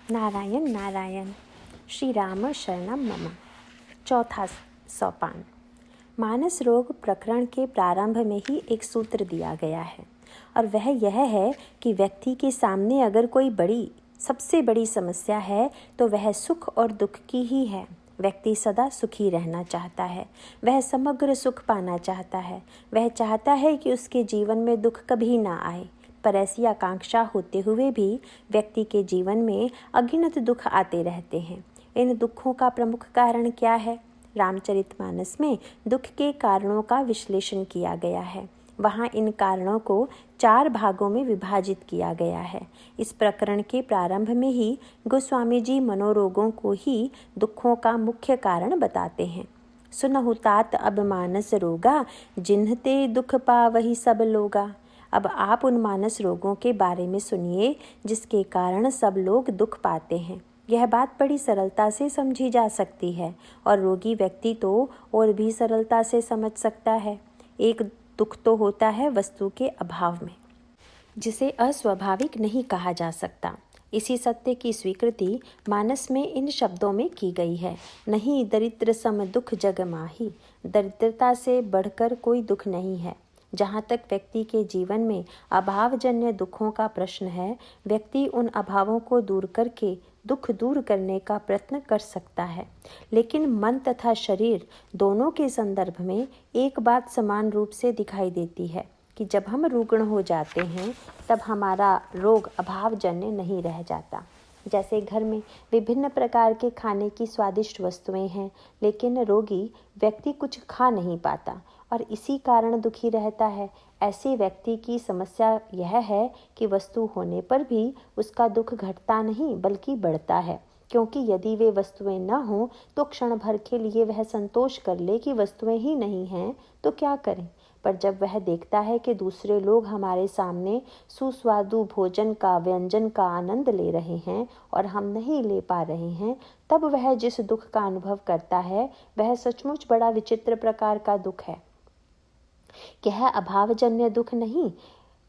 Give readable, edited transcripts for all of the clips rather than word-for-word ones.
नारायण नारायण। श्री राम शरणम मम। चौथा सोपान। मानस रोग प्रकरण के प्रारंभ में ही एक सूत्र दिया गया है और वह यह है कि व्यक्ति के सामने अगर कोई सबसे बड़ी समस्या है तो वह सुख और दुख की ही है। व्यक्ति सदा सुखी रहना चाहता है, वह समग्र सुख पाना चाहता है, वह चाहता है कि उसके जीवन में दुख कभी ना आए। पर ऐसी आकांक्षा होते हुए भी व्यक्ति के जीवन में अगिनत दुख आते रहते हैं। इन दुखों का प्रमुख कारण क्या है? रामचरितमानस में दुख के कारणों का विश्लेषण किया गया है। वहाँ इन कारणों को 4 भागों में विभाजित किया गया है। इस प्रकरण के प्रारंभ में ही गोस्वामी जी मनोरोगों को ही दुखों का मुख्य कारण बताते हैं। सुनहु तात अब मानस रोगा, जिन्हते दुख पावहि सब लोगा। अब आप उन मानस रोगों के बारे में सुनिए जिसके कारण सब लोग दुख पाते हैं। यह बात बड़ी सरलता से समझी जा सकती है और रोगी व्यक्ति तो और भी सरलता से समझ सकता है। एक दुख तो होता है वस्तु के अभाव में, जिसे अस्वाभाविक नहीं कहा जा सकता। इसी सत्य की स्वीकृति मानस में इन शब्दों में की गई है। नहीं दरिद्र सम दुख जग माही। दरिद्रता से बढ़कर कोई दुख नहीं है। जहाँ तक व्यक्ति के जीवन में अभावजन्य दुखों का प्रश्न है, व्यक्ति उन अभावों को दूर करके दुख दूर करने का प्रयत्न कर सकता है। लेकिन मन तथा शरीर दोनों के संदर्भ में एक बात समान रूप से दिखाई देती है कि जब हम रुग्ण हो जाते हैं तब हमारा रोग अभावजन्य नहीं रह जाता। जैसे घर में विभिन्न प्रकार के खाने की स्वादिष्ट वस्तुएं हैं, लेकिन रोगी व्यक्ति कुछ खा नहीं पाता और इसी कारण दुखी रहता है। ऐसे व्यक्ति की समस्या यह है कि वस्तु होने पर भी उसका दुख घटता नहीं बल्कि बढ़ता है, क्योंकि यदि वे वस्तुएं न हों तो क्षण भर के लिए वह संतोष कर ले कि वस्तुएं ही नहीं हैं तो क्या करें। पर जब वह देखता है कि दूसरे लोग हमारे सामने सुस्वादु भोजन का व्यंजन का आनंद ले रहे हैं और हम नहीं ले पा रहे हैं, तब वह जिस दुख का अनुभव करता है वह सचमुच बड़ा विचित्र प्रकार का दुख है। यह अभावजन्य दुख नहीं,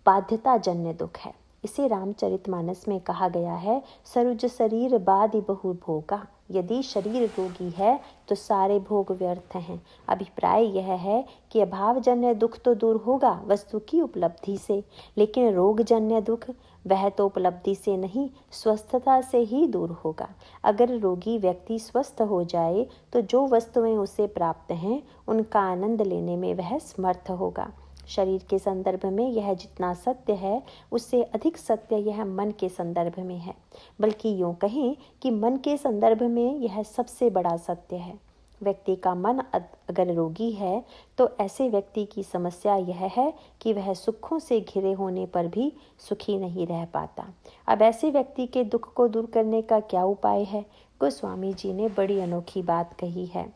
बाध्यताजन्य दुख है। इसे रामचरितमानस में कहा गया है, सरुज शरीर बादि बहु भोगा। यदि शरीर रोगी है तो सारे भोग व्यर्थ हैं। अभिप्राय यह है कि अभावजन्य दुख तो दूर होगा वस्तु की उपलब्धि से, लेकिन रोगजन्य दुख वह तो उपलब्धि से नहीं स्वस्थता से ही दूर होगा। अगर रोगी व्यक्ति स्वस्थ हो जाए तो जो वस्तुएं उसे प्राप्त हैं उनका आनंद लेने में वह समर्थ होगा। शरीर के संदर्भ में यह जितना सत्य है उससे अधिक सत्य यह मन के संदर्भ में है, बल्कि यूँ कहें कि मन के संदर्भ में यह सबसे बड़ा सत्य है। व्यक्ति का मन अगर रोगी है तो ऐसे व्यक्ति की समस्या यह है कि वह सुखों से घिरे होने पर भी सुखी नहीं रह पाता। अब ऐसे व्यक्ति के दुख को दूर करने का क्या उपाय है? गोस्वामी जी ने बड़ी अनोखी बात कही है।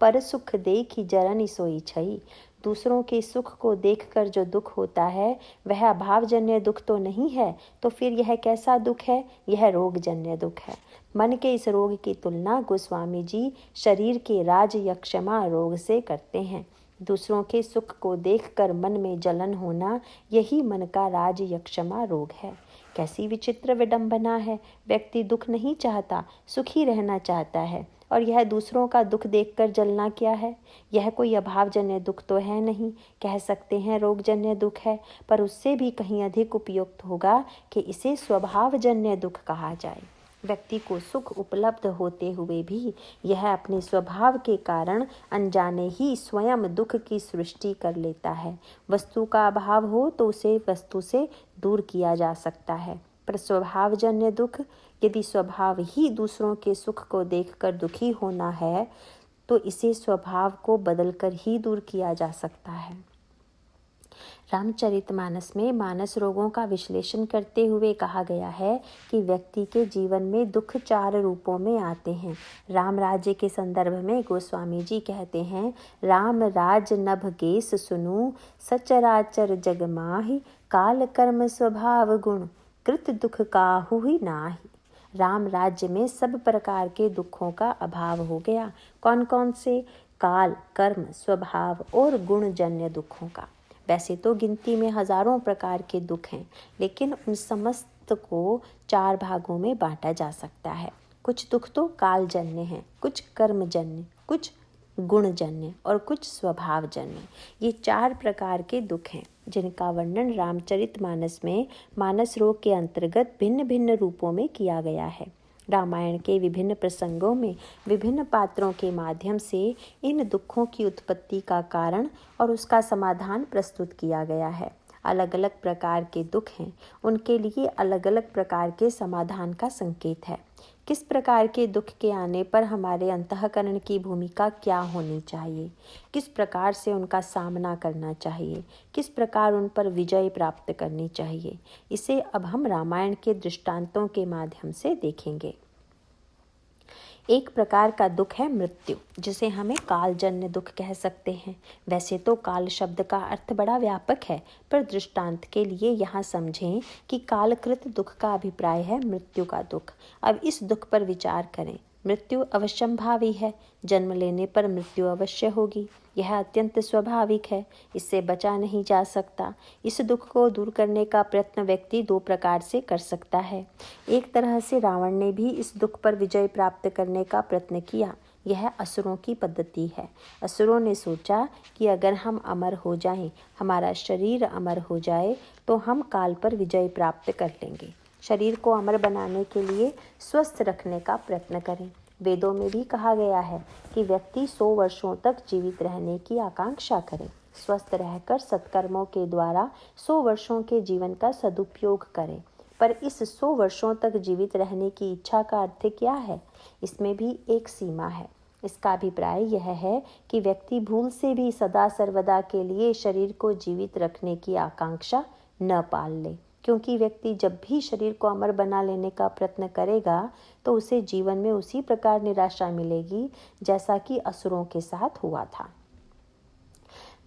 पर सुख देखी जरनि सोई छई। दूसरों के सुख को देखकर जो दुख होता है वह अभावजन्य दुख तो नहीं है, तो फिर यह कैसा दुख है? यह रोगजन्य दुख है। मन के इस रोग की तुलना गोस्वामी जी शरीर के राज या क्षमा रोग से करते हैं। दूसरों के सुख को देखकर मन में जलन होना यही मन का राज या क्षमा रोग है। कैसी विचित्र विडंबना है। व्यक्ति दुख नहीं चाहता, सुखी रहना चाहता है, और यह दूसरों का दुख देखकर जलना क्या है? यह कोई अभावजन्य दुख तो है नहीं, कह सकते हैं रोगजन्य दुख है, पर उससे भी कहीं अधिक उपयुक्त होगा कि इसे स्वभावजन्य दुख कहा जाए। व्यक्ति को सुख उपलब्ध होते हुए भी यह अपने स्वभाव के कारण अनजाने ही स्वयं दुख की सृष्टि कर लेता है। वस्तु का अभाव हो तो उसे वस्तु से दूर किया जा सकता है, पर स्वभावजन्य दुख, यदि स्वभाव ही दूसरों के सुख को देखकर दुखी होना है तो इसे स्वभाव को बदलकर ही दूर किया जा सकता है। रामचरितमानस में मानस रोगों का विश्लेषण करते हुए कहा गया है कि व्यक्ति के जीवन में दुख 4 रूपों में आते हैं। राम राज्य के संदर्भ में गोस्वामी जी कहते हैं, राम राज नभ गेस सुनु, सचराचर जग माहि, काल कर्म स्वभाव गुण, कृत दुख काहू ही नाही। राम राज्य में सब प्रकार के दुखों का अभाव हो गया। कौन कौन से? काल, कर्म, स्वभाव और गुणजन्य दुखों का। वैसे तो गिनती में हजारों प्रकार के दुख हैं, लेकिन उन समस्त चित्त को 4 भागों में बांटा जा सकता है। कुछ दुख तो कालजन्य हैं, कुछ कर्मजन्य, कुछ गुणजन्य और कुछ स्वभावजन्य। ये 4 प्रकार के दुख हैं जिनका वर्णन रामचरितमानस में मानस रोग के अंतर्गत भिन्न भिन्न रूपों में किया गया है। रामायण के विभिन्न प्रसंगों में विभिन्न पात्रों के माध्यम से इन दुखों की उत्पत्ति का कारण और उसका समाधान प्रस्तुत किया गया है। अलग अलग प्रकार के दुख हैं, उनके लिए अलग अलग प्रकार के समाधान का संकेत है। किस प्रकार के दुख के आने पर हमारे अंतःकरण की भूमिका क्या होनी चाहिए, किस प्रकार से उनका सामना करना चाहिए, किस प्रकार उन पर विजय प्राप्त करनी चाहिए, इसे अब हम रामायण के दृष्टांतों के माध्यम से देखेंगे। एक प्रकार का दुख है मृत्यु, जिसे हमें कालजन्य दुख कह सकते हैं। वैसे तो काल शब्द का अर्थ बड़ा व्यापक है, पर दृष्टांत के लिए यहाँ समझें कि कालकृत दुख का अभिप्राय है मृत्यु का दुख। अब इस दुख पर विचार करें। मृत्यु अवश्यंभावी है, जन्म लेने पर मृत्यु अवश्य होगी। यह अत्यंत स्वाभाविक है, इससे बचा नहीं जा सकता। इस दुख को दूर करने का प्रयत्न व्यक्ति 2 प्रकार से कर सकता है। एक तरह से रावण ने भी इस दुख पर विजय प्राप्त करने का प्रयत्न किया। यह असुरों की पद्धति है। असुरों ने सोचा कि अगर हम अमर हो जाएं, हमारा शरीर अमर हो जाए, तो हम काल पर विजय प्राप्त कर लेंगे। शरीर को अमर बनाने के लिए स्वस्थ रखने का प्रयत्न करें। वेदों में भी कहा गया है कि व्यक्ति 100 वर्षों तक जीवित रहने की आकांक्षा करे। स्वस्थ रहकर सत्कर्मों के द्वारा 100 वर्षों के जीवन का सदुपयोग करें। पर इस 100 वर्षों तक जीवित रहने की इच्छा का अर्थ क्या है? इसमें भी एक सीमा है। इसका अभिप्राय यह है कि व्यक्ति भूल से भी सदा सर्वदा के लिए शरीर को जीवित रखने की आकांक्षा न पाल ले, क्योंकि व्यक्ति जब भी शरीर को अमर बना लेने का प्रयत्न करेगा तो उसे जीवन में उसी प्रकार निराशा मिलेगी जैसा कि असुरों के साथ हुआ था।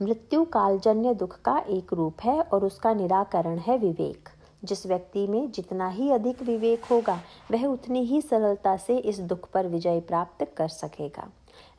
मृत्यु कालजन्य दुख का एक रूप है और उसका निराकरण है विवेक। जिस व्यक्ति में जितना ही अधिक विवेक होगा, वह उतनी ही सरलता से इस दुख पर विजय प्राप्त कर सकेगा।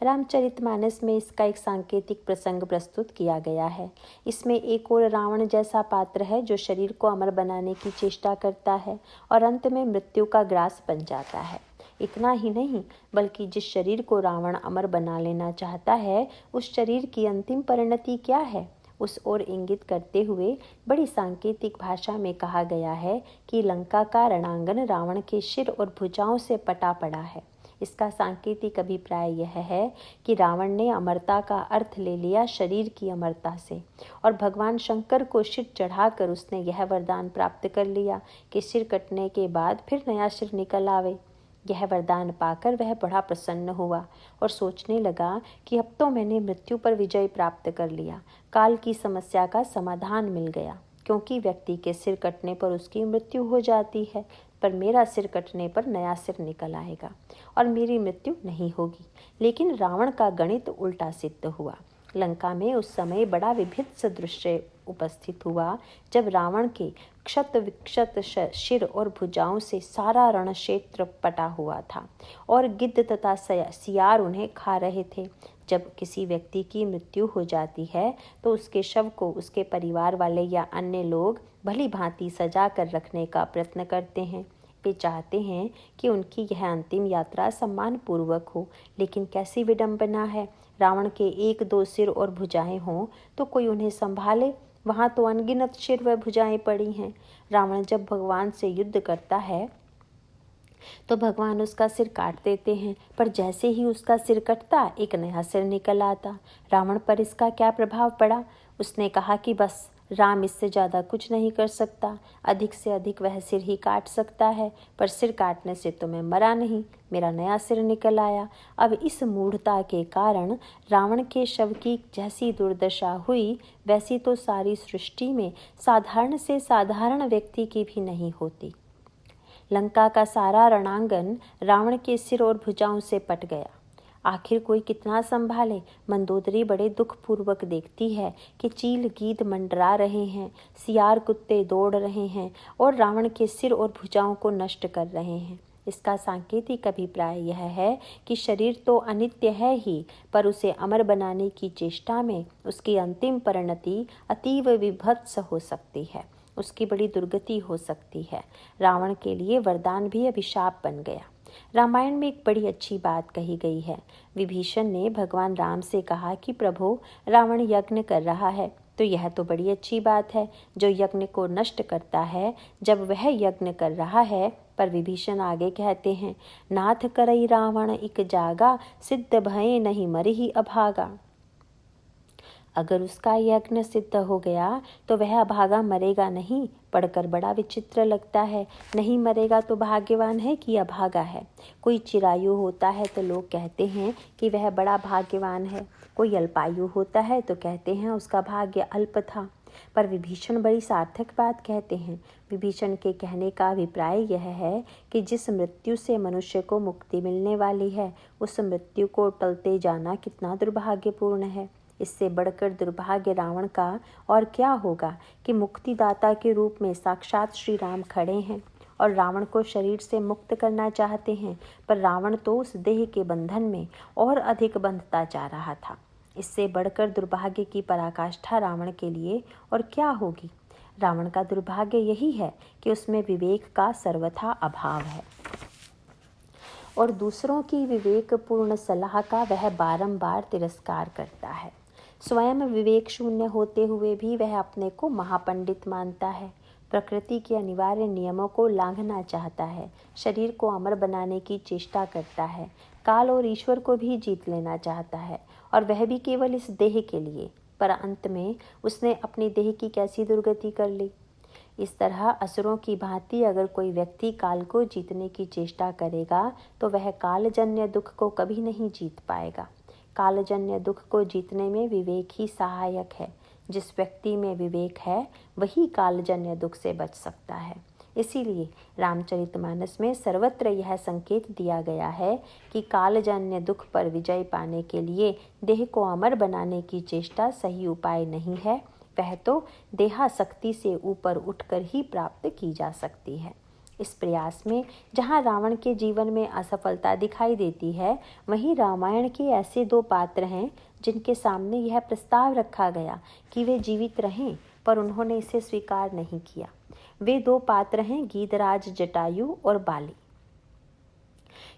रामचरितमानस में इसका एक सांकेतिक प्रसंग प्रस्तुत किया गया है। इसमें एक और रावण जैसा पात्र है जो शरीर को अमर बनाने की चेष्टा करता है और अंत में मृत्यु का ग्रास बन जाता है। इतना ही नहीं, बल्कि जिस शरीर को रावण अमर बना लेना चाहता है, उस शरीर की अंतिम परिणति क्या है, उस ओर इंगित करते हुए बड़ी सांकेतिक भाषा में कहा गया है कि लंका का रणांगन रावण के सिर और भुजाओं से पटा पड़ा है। इसका सांकेतिक अभिप्राय यह है कि रावण ने अमरता का अर्थ ले लिया शरीर की अमरता से, और भगवान शंकर को सिर चढ़ाकर उसने यह वरदान प्राप्त कर लिया कि सिर कटने के बाद फिर नया सिर निकल आवे। यह वरदान पाकर वह बड़ा प्रसन्न हुआ और सोचने लगा कि अब तो मैंने मृत्यु पर विजय प्राप्त कर लिया, काल की समस्या का समाधान मिल गया। क्योंकि व्यक्ति के सिर कटने पर उसकी मृत्यु हो जाती है, पर मेरा सिर कटने पर नया सिर निकल आएगा और मेरी मृत्यु नहीं होगी। लेकिन रावण का गणित उल्टा सिद्ध हुआ। लंका में उस समय बड़ा विभत्स दृश्य उपस्थित हुआ, जब रावण के क्षत विक्षत सिर और भुजाओं से सारा रण क्षेत्र पटा हुआ था और गिद्ध तथा सियार उन्हें खा रहे थे। जब किसी व्यक्ति की मृत्यु हो जाती है तो उसके शव को उसके परिवार वाले या अन्य लोग भली भांति सजा कर रखने का प्रयत्न करते हैं। वे चाहते हैं कि उनकी यह अंतिम यात्रा सम्मान पूर्वक हो, लेकिन कैसी विडंबना है, रावण के 1-2 सिर और भुजाएं हों तो कोई उन्हें संभाले। वहाँ तो अनगिनत सिर व भुजाएं पड़ी हैं। रावण जब भगवान से युद्ध करता है तो भगवान उसका सिर काट देते हैं, पर जैसे ही उसका सिर कटता एक नया सिर निकल आता। रावण पर इसका क्या प्रभाव पड़ा? उसने कहा कि बस राम इससे ज़्यादा कुछ नहीं कर सकता, अधिक से अधिक वह सिर ही काट सकता है, पर सिर काटने से तो मैं मरा नहीं, मेरा नया सिर निकल आया। अब इस मूढ़ता के कारण रावण के शव की जैसी दुर्दशा हुई, वैसी तो सारी सृष्टि में साधारण से साधारण व्यक्ति की भी नहीं होती। लंका का सारा रणांगन रावण के सिर और भुजाओं से पट गया। आखिर कोई कितना संभाले? मंदोदरी बड़े दुख पूर्वक देखती है कि चील गीद मंडरा रहे हैं, सियार कुत्ते दौड़ रहे हैं और रावण के सिर और भुजाओं को नष्ट कर रहे हैं। इसका सांकेतिक अभिप्राय यह है कि शरीर तो अनित्य है ही, पर उसे अमर बनाने की चेष्टा में उसकी अंतिम परिणति अतीव विभत्स हो सकती है। उसकी बड़ी दुर्गति हो सकती है। रावण के लिए वरदान भी अभिशाप बन गया। रामायण में एक बड़ी अच्छी बात कही गई है। विभीषण ने भगवान राम से कहा कि प्रभु, रावण यज्ञ कर रहा है, तो यह तो बड़ी अच्छी बात है, जो यज्ञ को नष्ट करता है जब वह यज्ञ कर रहा है। पर विभीषण आगे कहते हैं, नाथ करई रावण इक जागा, सिद्ध भय नहीं मरहि अभागा। अगर उसका यज्ञ सिद्ध हो गया तो वह अभागा मरेगा नहीं। पढ़कर बड़ा विचित्र लगता है। नहीं मरेगा तो भाग्यवान है कि अभागा है। कोई चिरायु होता है तो लोग कहते हैं कि वह बड़ा भाग्यवान है। कोई अल्पायु होता है तो कहते हैं उसका भाग्य अल्प था। पर विभीषण बड़ी सार्थक बात कहते हैं। विभीषण के कहने का अभिप्राय यह है कि जिस मृत्यु से मनुष्य को मुक्ति मिलने वाली है, उस मृत्यु को टलते जाना कितना दुर्भाग्यपूर्ण है। इससे बढ़कर दुर्भाग्य रावण का और क्या होगा कि मुक्तिदाता के रूप में साक्षात श्री राम खड़े हैं और रावण को शरीर से मुक्त करना चाहते हैं। पर रावण तो उस देह के बंधन में और अधिक बंधता जा रहा था। इससे बढ़कर दुर्भाग्य की पराकाष्ठा रावण के लिए और क्या होगी। रावण का दुर्भाग्य यही है कि उसमें विवेक का सर्वथा अभाव है और दूसरों की विवेकपूर्ण सलाह का वह बारंबार तिरस्कार करता है। स्वयं विवेक शून्य होते हुए भी वह अपने को महापंडित मानता है। प्रकृति के अनिवार्य नियमों को लांघना चाहता है। शरीर को अमर बनाने की चेष्टा करता है। काल और ईश्वर को भी जीत लेना चाहता है, और वह भी केवल इस देह के लिए। पर अंत में उसने अपनी देह की कैसी दुर्गति कर ली। इस तरह असुरों की भांति अगर कोई व्यक्ति काल को जीतने की चेष्टा करेगा तो वह कालजन्य दुख को कभी नहीं जीत पाएगा। कालजन्य दुख को जीतने में विवेक ही सहायक है। जिस व्यक्ति में विवेक है वही कालजन्य दुख से बच सकता है। इसीलिए रामचरितमानस में सर्वत्र यह संकेत दिया गया है कि कालजन्य दुख पर विजय पाने के लिए देह को अमर बनाने की चेष्टा सही उपाय नहीं है। वह तो देहासक्ति से ऊपर उठकर ही प्राप्त की जा सकती है। इस प्रयास में जहाँ रावण के जीवन में असफलता दिखाई देती है, वहीं रामायण के ऐसे दो पात्र हैं जिनके सामने यह प्रस्ताव रखा गया कि वे जीवित रहें, पर उन्होंने इसे स्वीकार नहीं किया। वे दो पात्र हैं गीधराज जटायु और बाली।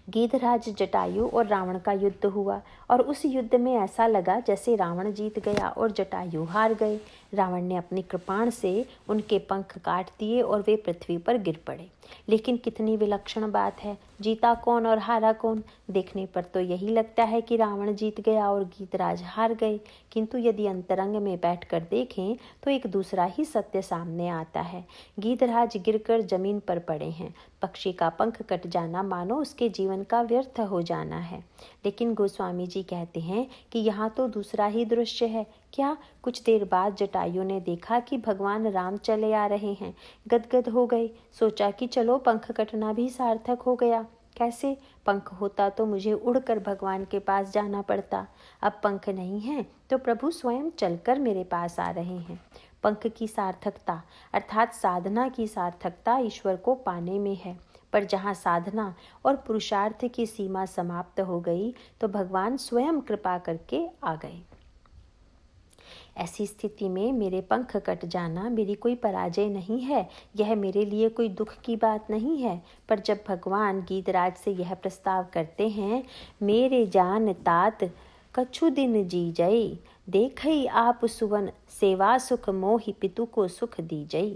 गीधराज जटायु और रावण का युद्ध हुआ और उस युद्ध में ऐसा लगा जैसे रावण जीत गया और जटायु हार गए। रावण ने अपनी कृपाण से उनके पंख काट दिए और वे पृथ्वी पर गिर पड़े। लेकिन कितनी विलक्षण बात है, जीता कौन और हारा कौन। देखने पर तो यही लगता है कि रावण जीत गया और गीधराज हार गए, किंतु यदि अंतरंग में बैठकर देखें तो एक दूसरा ही सत्य सामने आता है। गीधराज गिरकर जमीन पर पड़े हैं। पक्षी का पंख कट जाना मानो उसके जीवन का व्यर्थ हो जाना है। लेकिन गोस्वामी जी कहते हैं कि यहाँ तो दूसरा ही दृश्य है। क्या? कुछ देर बाद जटायु ने देखा कि भगवान राम चले आ रहे हैं। गदगद हो गए। सोचा कि चलो पंख कटना भी सार्थक हो गया। कैसे? पंख होता तो मुझे उड़कर भगवान के पास जाना पड़ता। अब पंख नहीं है तो प्रभु स्वयं चलकर मेरे पास आ रहे हैं। पंख की सार्थकता अर्थात साधना की सार्थकता ईश्वर को पाने में है। पर जहाँ साधना और पुरुषार्थ की सीमा समाप्त हो गई तो भगवान स्वयं कृपा करके आ गए। ऐसी स्थिति में मेरे पंख कट जाना मेरी कोई पराजय नहीं है, यह मेरे लिए कोई दुख की बात नहीं है। पर जब भगवान गीधराज से यह प्रस्ताव करते हैं, मेरे जान तात कछु दिन जी जय, देखई आप सुवन सेवा सुख मोहि पितु को सुख दी जय।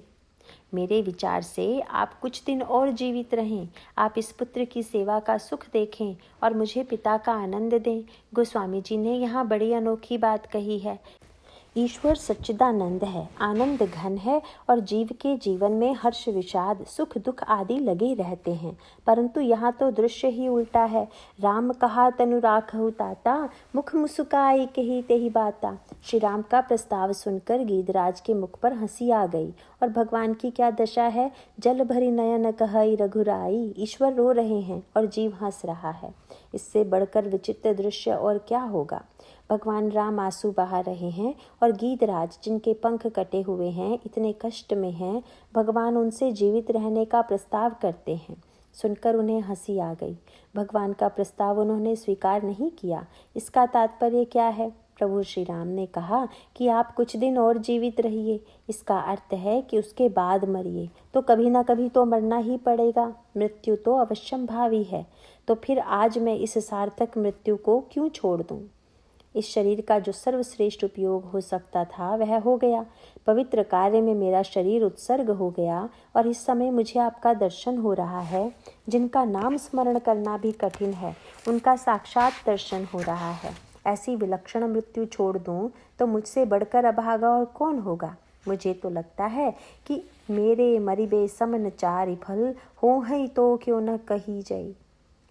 मेरे विचार से आप कुछ दिन और जीवित रहें, आप इस पुत्र की सेवा का सुख देखें और मुझे पिता का आनंद दें। गोस्वामी जी ने यहाँ बड़ी अनोखी बात कही है। ईश्वर सच्चिदानंद है, आनंद घन है और जीव के जीवन में हर्ष विषाद सुख दुख आदि लगे रहते हैं। परंतु यहाँ तो दृश्य ही उल्टा है। राम कहा तनु राखहु ताता, मुख मुस्काई कही तेहि बाता। श्री राम का प्रस्ताव सुनकर गीधराज के मुख पर हंसी आ गई। और भगवान की क्या दशा है, जल भरी नयन कहई रघुराई। ईश्वर रो रहे हैं और जीव हंस रहा है। इससे बढ़कर विचित्र दृश्य और क्या होगा। भगवान राम आंसू बहा रहे हैं और गीधराज जिनके पंख कटे हुए हैं इतने कष्ट में हैं। भगवान उनसे जीवित रहने का प्रस्ताव करते हैं। सुनकर उन्हें हंसी आ गई। भगवान का प्रस्ताव उन्होंने स्वीकार नहीं किया। इसका तात्पर्य क्या है? प्रभु श्री राम ने कहा कि आप कुछ दिन और जीवित रहिए, इसका अर्थ है कि उसके बाद मरिए, तो कभी ना कभी तो मरना ही पड़ेगा। मृत्यु तो अवश्यंभावी है, तो फिर आज मैं इस सार्थक मृत्यु को क्यों छोड़ दूं? इस शरीर का जो सर्वश्रेष्ठ उपयोग हो सकता था वह हो गया। पवित्र कार्य में मेरा शरीर उत्सर्ग हो गया और इस समय मुझे आपका दर्शन हो रहा है। जिनका नाम स्मरण करना भी कठिन है, उनका साक्षात दर्शन हो रहा है। ऐसी विलक्षण मृत्यु छोड़ दूं तो मुझसे बढ़कर अभागा और कौन होगा? मुझे तो लगता है कि मेरे मरिबे समन चारि फल हो हैं तो क्यों न कही जाई।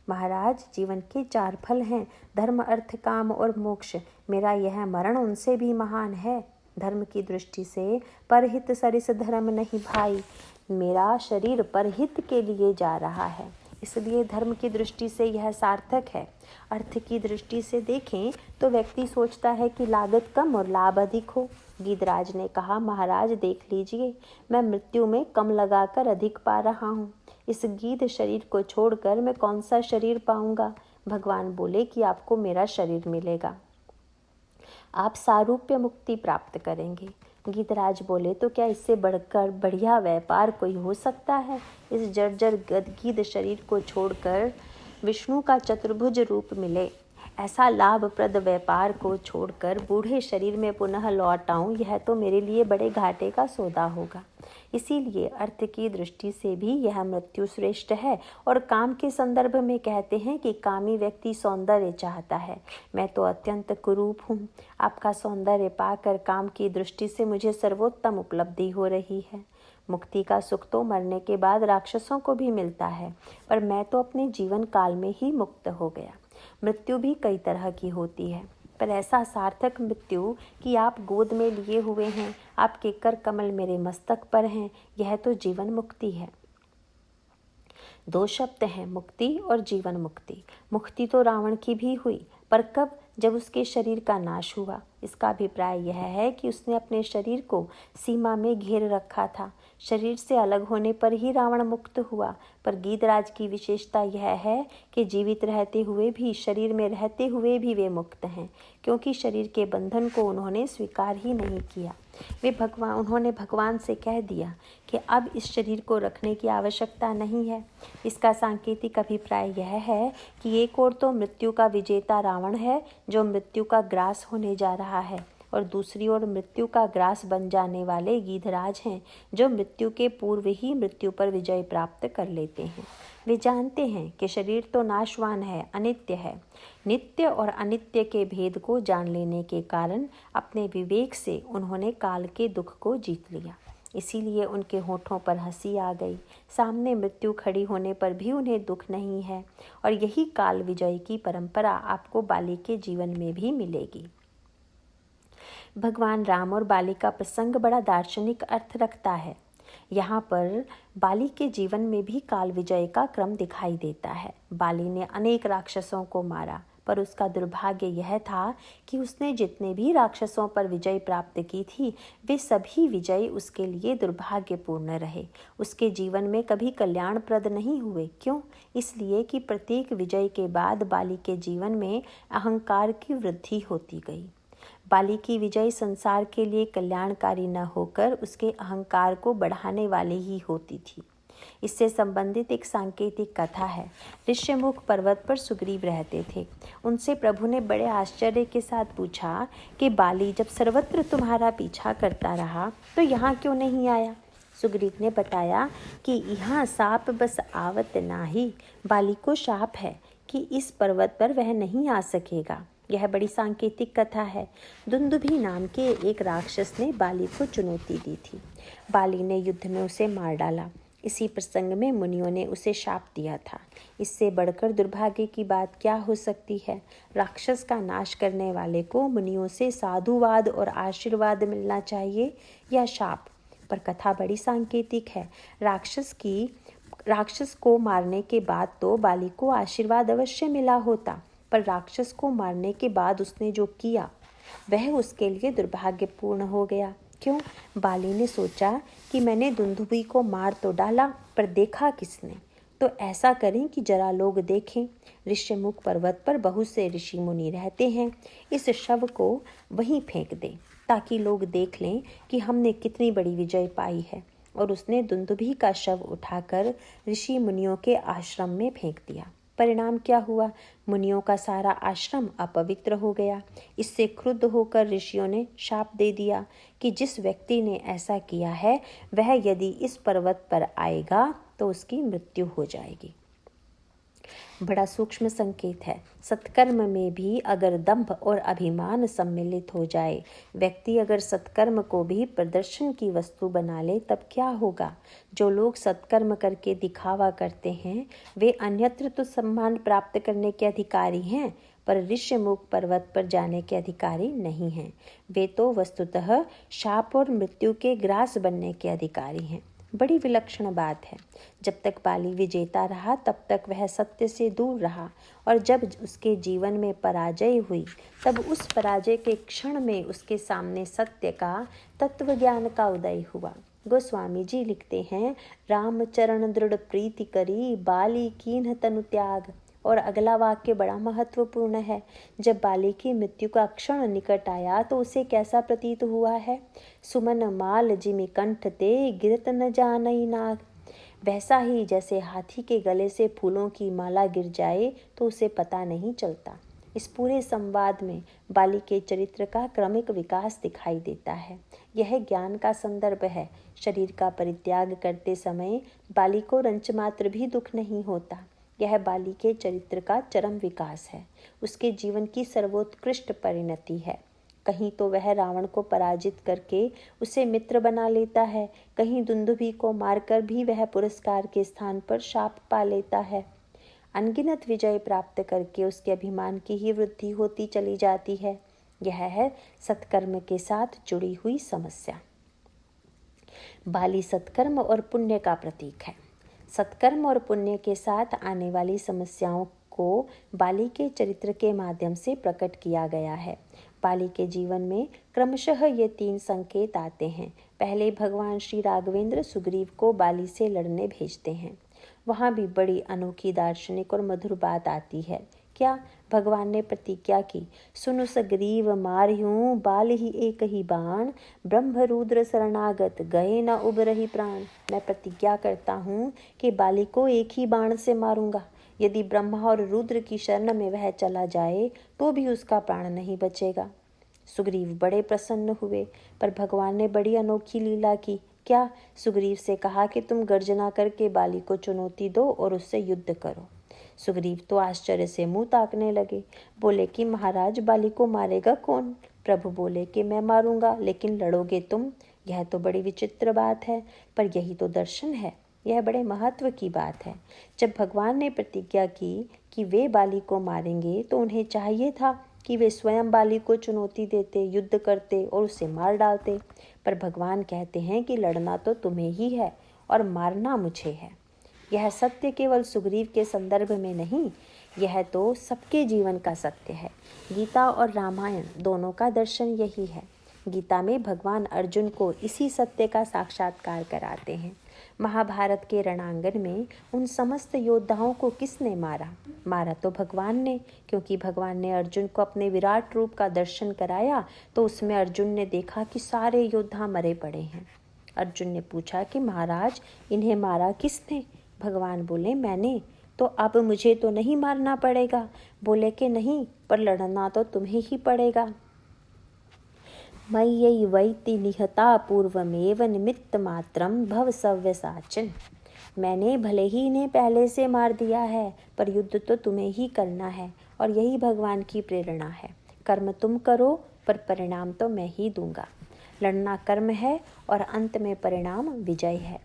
महाराज, जीवन के 4 फल हैं, धर्म, अर्थ, काम और मोक्ष। मेरा यह मरण उनसे भी महान है। धर्म की दृष्टि से परहित सरिस धर्म नहीं भाई। मेरा शरीर परहित के लिए जा रहा है, इसलिए धर्म की दृष्टि से यह सार्थक है। अर्थ की दृष्टि से देखें तो व्यक्ति सोचता है कि लागत कम और लाभ अधिक हो। गीधराज ने कहा, महाराज देख लीजिए, मैं मृत्यु में कम लगाकर अधिक पा रहा हूँ। इस गीध शरीर को छोड़कर मैं कौन सा शरीर पाऊंगा? भगवान बोले कि आपको मेरा शरीर मिलेगा, आप सारूप्य मुक्ति प्राप्त करेंगे। गीधराज बोले, तो क्या इससे बढ़कर बढ़िया व्यापार कोई हो सकता है? इस जर्जर गदगीध शरीर को छोड़कर विष्णु का चतुर्भुज रूप मिले, ऐसा लाभप्रद व्यापार को छोड़कर बूढ़े शरीर में पुनः लौट आऊं, यह तो मेरे लिए बड़े घाटे का सौदा होगा। इसीलिए अर्थ की दृष्टि से भी यह मृत्यु श्रेष्ठ है। और काम के संदर्भ में कहते हैं कि कामी व्यक्ति सौंदर्य चाहता है। मैं तो अत्यंत कुरूप हूँ। आपका सौंदर्य पाकर काम की दृष्टि से मुझे सर्वोत्तम उपलब्धि हो रही है। मुक्ति का सुख तो मरने के बाद राक्षसों को भी मिलता है, पर मैं तो अपने जीवन काल में ही मुक्त हो गया। मृत्यु भी कई तरह की होती है, पर ऐसा सार्थक मृत्यु कि आप गोद में लिए हुए हैं, आपके कर कमल मेरे मस्तक पर हैं, यह तो जीवन मुक्ति है। 2 शब्द हैं, मुक्ति और जीवन मुक्ति। मुक्ति तो रावण की भी हुई, पर कब? जब उसके शरीर का नाश हुआ। इसका अभिप्राय यह है कि उसने अपने शरीर को सीमा में घेर रखा था। शरीर से अलग होने पर ही रावण मुक्त हुआ। पर गीधराज की विशेषता यह है कि जीवित रहते हुए भी, शरीर में रहते हुए भी वे मुक्त हैं, क्योंकि शरीर के बंधन को उन्होंने स्वीकार ही नहीं किया। उन्होंने भगवान से कह दिया कि अब इस शरीर को रखने की आवश्यकता नहीं है। इसका सांकेतिक अभिप्राय यह है कि एक ओर तो मृत्यु का विजेता रावण है जो मृत्यु का ग्रास होने जा रहा है, और दूसरी ओर मृत्यु का ग्रास बन जाने वाले गीधराज हैं जो मृत्यु के पूर्व ही मृत्यु पर विजय प्राप्त कर लेते हैं। वे जानते हैं कि शरीर तो नाशवान है, अनित्य है। नित्य और अनित्य के भेद को जान लेने के कारण अपने विवेक से उन्होंने काल के दुख को जीत लिया। इसीलिए उनके होठों पर हंसी आ गई। सामने मृत्यु खड़ी होने पर भी उन्हें दुख नहीं है। और यही काल विजय की परंपरा आपको बाली के जीवन में भी मिलेगी। भगवान राम और बाली का प्रसंग बड़ा दार्शनिक अर्थ रखता है। यहाँ पर बाली के जीवन में भी काल विजय का क्रम दिखाई देता है। बाली ने अनेक राक्षसों को मारा, पर उसका दुर्भाग्य यह था कि उसने जितने भी राक्षसों पर विजय प्राप्त की थी, वे सभी विजय उसके लिए दुर्भाग्यपूर्ण रहे। उसके जीवन में कभी कल्याणप्रद नहीं हुए। क्यों? इसलिए कि प्रत्येक विजय के बाद बाली के जीवन में अहंकार की वृद्धि होती गई। बाली की विजय संसार के लिए कल्याणकारी न होकर उसके अहंकार को बढ़ाने वाली ही होती थी। इससे संबंधित एक सांकेतिक कथा है। ऋष्यमुख पर्वत पर सुग्रीव रहते थे। उनसे प्रभु ने बड़े आश्चर्य के साथ पूछा कि बाली जब सर्वत्र तुम्हारा पीछा करता रहा तो यहाँ क्यों नहीं आया? सुग्रीव ने बताया कि यहाँ साप बस आवत नाही। बाली को शाप है कि इस पर्वत पर वह नहीं आ सकेगा। यह बड़ी सांकेतिक कथा है। दुंदुभी नाम के एक राक्षस ने बाली को चुनौती दी थी। बाली ने युद्ध में उसे मार डाला। इसी प्रसंग में मुनियों ने उसे शाप दिया था। इससे बढ़कर दुर्भाग्य की बात क्या हो सकती है? राक्षस का नाश करने वाले को मुनियों से साधुवाद और आशीर्वाद मिलना चाहिए या शाप? पर कथा बड़ी सांकेतिक है। राक्षस को मारने के बाद तो बाली को आशीर्वाद अवश्य मिला होता, पर राक्षस को मारने के बाद उसने जो किया वह उसके लिए दुर्भाग्यपूर्ण हो गया। क्यों? बाली ने सोचा कि मैंने दुंदुभी को मार तो डाला, पर देखा किसने? तो ऐसा करें कि जरा लोग देखें। ऋष्यमुख पर्वत पर बहुत से ऋषि मुनि रहते हैं। इस शव को वहीं फेंक दें ताकि लोग देख लें कि हमने कितनी बड़ी विजय पाई है। और उसने दुंदुभी का शव उठाकर ऋषि मुनियों के आश्रम में फेंक दिया। परिणाम क्या हुआ? मुनियों का सारा आश्रम अपवित्र हो गया। इससे क्रुद्ध होकर ऋषियों ने शाप दे दिया कि जिस व्यक्ति ने ऐसा किया है वह यदि इस पर्वत पर आएगा तो उसकी मृत्यु हो जाएगी। बड़ा सूक्ष्म संकेत है। सत्कर्म में भी अगर दंभ और अभिमान सम्मिलित हो जाए, व्यक्ति अगर सत्कर्म को भी प्रदर्शन की वस्तु बना ले, तब क्या होगा? जो लोग सत्कर्म करके दिखावा करते हैं वे अन्यत्र तो सम्मान प्राप्त करने के अधिकारी हैं, पर ऋष्यमुख पर्वत पर जाने के अधिकारी नहीं हैं। वे तो वस्तुतः शाप और मृत्यु के ग्रास बनने के अधिकारी हैं। बड़ी विलक्षण बात है। जब तक बाली विजेता रहा तब तक वह सत्य से दूर रहा, और जब उसके जीवन में पराजय हुई तब उस पराजय के क्षण में उसके सामने सत्य का, तत्व ज्ञान का उदय हुआ। गोस्वामी जी लिखते हैं, राम चरण दृढ़ प्रीति करी, बाली कीन्ह तनु त्याग। और अगला वाक्य बड़ा महत्वपूर्ण है। जब बाली की मृत्यु का क्षण निकट आया तो उसे कैसा प्रतीत हुआ है? सुमन माल जिमि कंठ ते गिरत न जानई नाग। वैसा ही जैसे हाथी के गले से फूलों की माला गिर जाए तो उसे पता नहीं चलता। इस पूरे संवाद में बाली के चरित्र का क्रमिक विकास दिखाई देता है। यह ज्ञान का संदर्भ है। शरीर का परित्याग करते समय बाली को रंच मात्र भी दुख नहीं होता। यह बाली के चरित्र का चरम विकास है, उसके जीवन की सर्वोत्कृष्ट परिणति है। कहीं तो वह रावण को पराजित करके उसे मित्र बना लेता है, कहीं दुंदुभी को मारकर भी वह पुरस्कार के स्थान पर शाप पा लेता है। अनगिनत विजय प्राप्त करके उसके अभिमान की ही वृद्धि होती चली जाती है। यह है सत्कर्म के साथ जुड़ी हुई समस्या। बाली सत्कर्म और पुण्य का प्रतीक है। सत्कर्म और पुण्य के साथ आने वाली समस्याओं को बाली के चरित्र के माध्यम से प्रकट किया गया है। बाली के जीवन में क्रमशः ये 3 संकेत आते हैं। पहले भगवान श्री राघवेंद्र सुग्रीव को बाली से लड़ने भेजते हैं। वहाँ भी बड़ी अनोखी दार्शनिक और मधुर बात आती है। क्या? भगवान ने प्रतिज्ञा की, सुनु सग्रीव मार्यूं बाल ही एक ही बाण, ब्रह्म रुद्र शरणागत गए न उबरहि प्राण। मैं प्रतिज्ञा करता हूँ कि बाली को एक ही बाण से मारूंगा। यदि ब्रह्मा और रुद्र की शरण में वह चला जाए तो भी उसका प्राण नहीं बचेगा। सुग्रीव बड़े प्रसन्न हुए, पर भगवान ने बड़ी अनोखी लीला की। क्या? सुग्रीव से कहा कि तुम गर्जना करके बाली को चुनौती दो और उससे युद्ध करो। सुग्रीव तो आश्चर्य से मुंह ताकने लगे। बोले कि महाराज, बाली को मारेगा कौन? प्रभु बोले कि मैं मारूंगा, लेकिन लड़ोगे तुम। यह तो बड़ी विचित्र बात है, पर यही तो दर्शन है। यह बड़े महत्व की बात है। जब भगवान ने प्रतिज्ञा की कि वे बाली को मारेंगे तो उन्हें चाहिए था कि वे स्वयं बाली को चुनौती देते, युद्ध करते और उसे मार डालते। पर भगवान कहते हैं कि लड़ना तो तुम्हें ही है और मारना मुझे है। यह सत्य केवल सुग्रीव के संदर्भ में नहीं, यह तो सबके जीवन का सत्य है। गीता और रामायण दोनों का दर्शन यही है। गीता में भगवान अर्जुन को इसी सत्य का साक्षात्कार कराते हैं। महाभारत के रणांगन में उन समस्त योद्धाओं को किसने मारा? मारा तो भगवान ने, क्योंकि भगवान ने अर्जुन को अपने विराट रूप का दर्शन कराया तो उसमें अर्जुन ने देखा कि सारे योद्धा मरे पड़े हैं। अर्जुन ने पूछा कि महाराज, इन्हें मारा किसने? भगवान बोले, मैंने। तो अब मुझे तो नहीं मारना पड़ेगा? बोले कि नहीं, पर लड़ना तो तुम्हें ही पड़ेगा। मय्यई वैति निहता पूर्वमेव निमित्त मात्रम भव सव्यसाचिन। मैंने भले ही इन्हें पहले से मार दिया है, पर युद्ध तो तुम्हें ही करना है, और यही भगवान की प्रेरणा है। कर्म तुम करो, पर परिणाम तो मैं ही दूंगा। लड़ना कर्म है और अंत में परिणाम विजय है।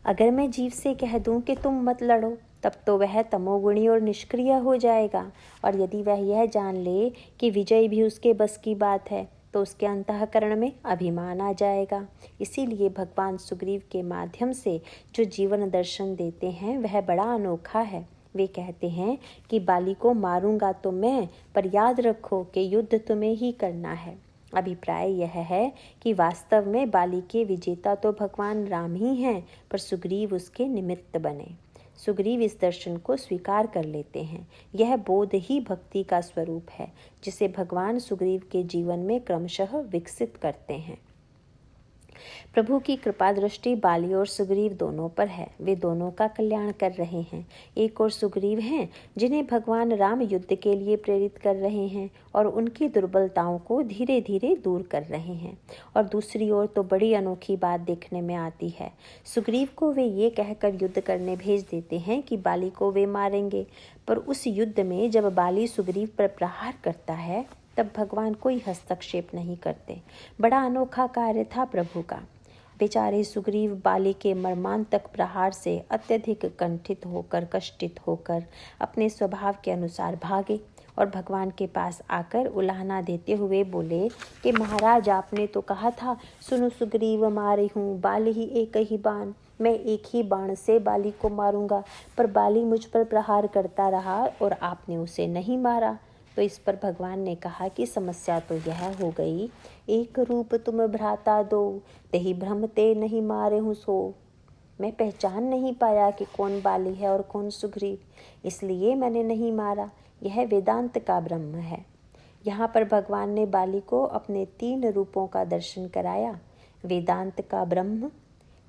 अगर मैं जीव से कह दूं कि तुम मत लड़ो, तब तो वह तमोगुणी और निष्क्रिय हो जाएगा, और यदि वह यह जान ले कि विजय भी उसके बस की बात है तो उसके अंतःकरण में अभिमान आ जाएगा। इसीलिए भगवान सुग्रीव के माध्यम से जो जीवन दर्शन देते हैं वह बड़ा अनोखा है। वे कहते हैं कि बाली को मारूंगा तो मैं, पर याद रखो कि युद्ध तुम्हें ही करना है। अभिप्राय यह है कि वास्तव में बाली के विजेता तो भगवान राम ही हैं, पर सुग्रीव उसके निमित्त बने। सुग्रीव इस दर्शन को स्वीकार कर लेते हैं। यह बोध ही भक्ति का स्वरूप है, जिसे भगवान सुग्रीव के जीवन में क्रमशः विकसित करते हैं। प्रभु की कृपा दृष्टि बाली और सुग्रीव दोनों पर है। वे दोनों का कल्याण कर रहे हैं। एक और सुग्रीव हैं जिन्हें भगवान राम युद्ध के लिए प्रेरित कर रहे हैं और उनकी दुर्बलताओं को धीरे धीरे दूर कर रहे हैं। और दूसरी ओर तो बड़ी अनोखी बात देखने में आती है। सुग्रीव को वे ये कहकर युद्ध करने भेज देते हैं कि बाली को वे मारेंगे, पर उस युद्ध में जब बाली सुग्रीव पर प्रहार करता है तब भगवान कोई हस्तक्षेप नहीं करते। बड़ा अनोखा कार्य था प्रभु का। बेचारे सुग्रीव बाली के मर्मांतक प्रहार से अत्यधिक कंठित होकर, कष्टित होकर अपने स्वभाव के अनुसार भागे और भगवान के पास आकर उलाहना देते हुए बोले कि महाराज, आपने तो कहा था, सुनो सुग्रीव, मारे हूँ बाली ही एक ही बाण, मैं एक ही बाण से बाली को मारूंगा, पर बाली मुझ पर प्रहार करता रहा और आपने उसे नहीं मारा। तो इस पर भगवान ने कहा कि समस्या तो यह हो गई, एक रूप तुम भ्राता दो, तेहि भ्रम ते नहीं मारे हूँ सो। मैं पहचान नहीं पाया कि कौन बाली है और कौन सुग्रीव, इसलिए मैंने नहीं मारा। यह वेदांत का ब्रह्म है। यहाँ पर भगवान ने बाली को अपने 3 रूपों का दर्शन कराया, वेदांत का ब्रह्म,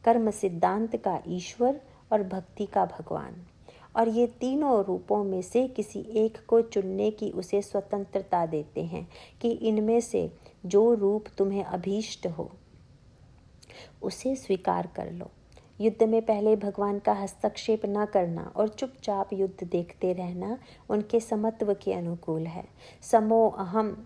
कर्म सिद्धांत का ईश्वर और भक्ति का भगवान। और ये तीनों रूपों में से किसी एक को चुनने की उसे स्वतंत्रता देते हैं कि इनमें से जो रूप तुम्हें अभीष्ट हो उसे स्वीकार कर लो। युद्ध में पहले भगवान का हस्तक्षेप न करना और चुपचाप युद्ध देखते रहना उनके समत्व के अनुकूल है। समो अहम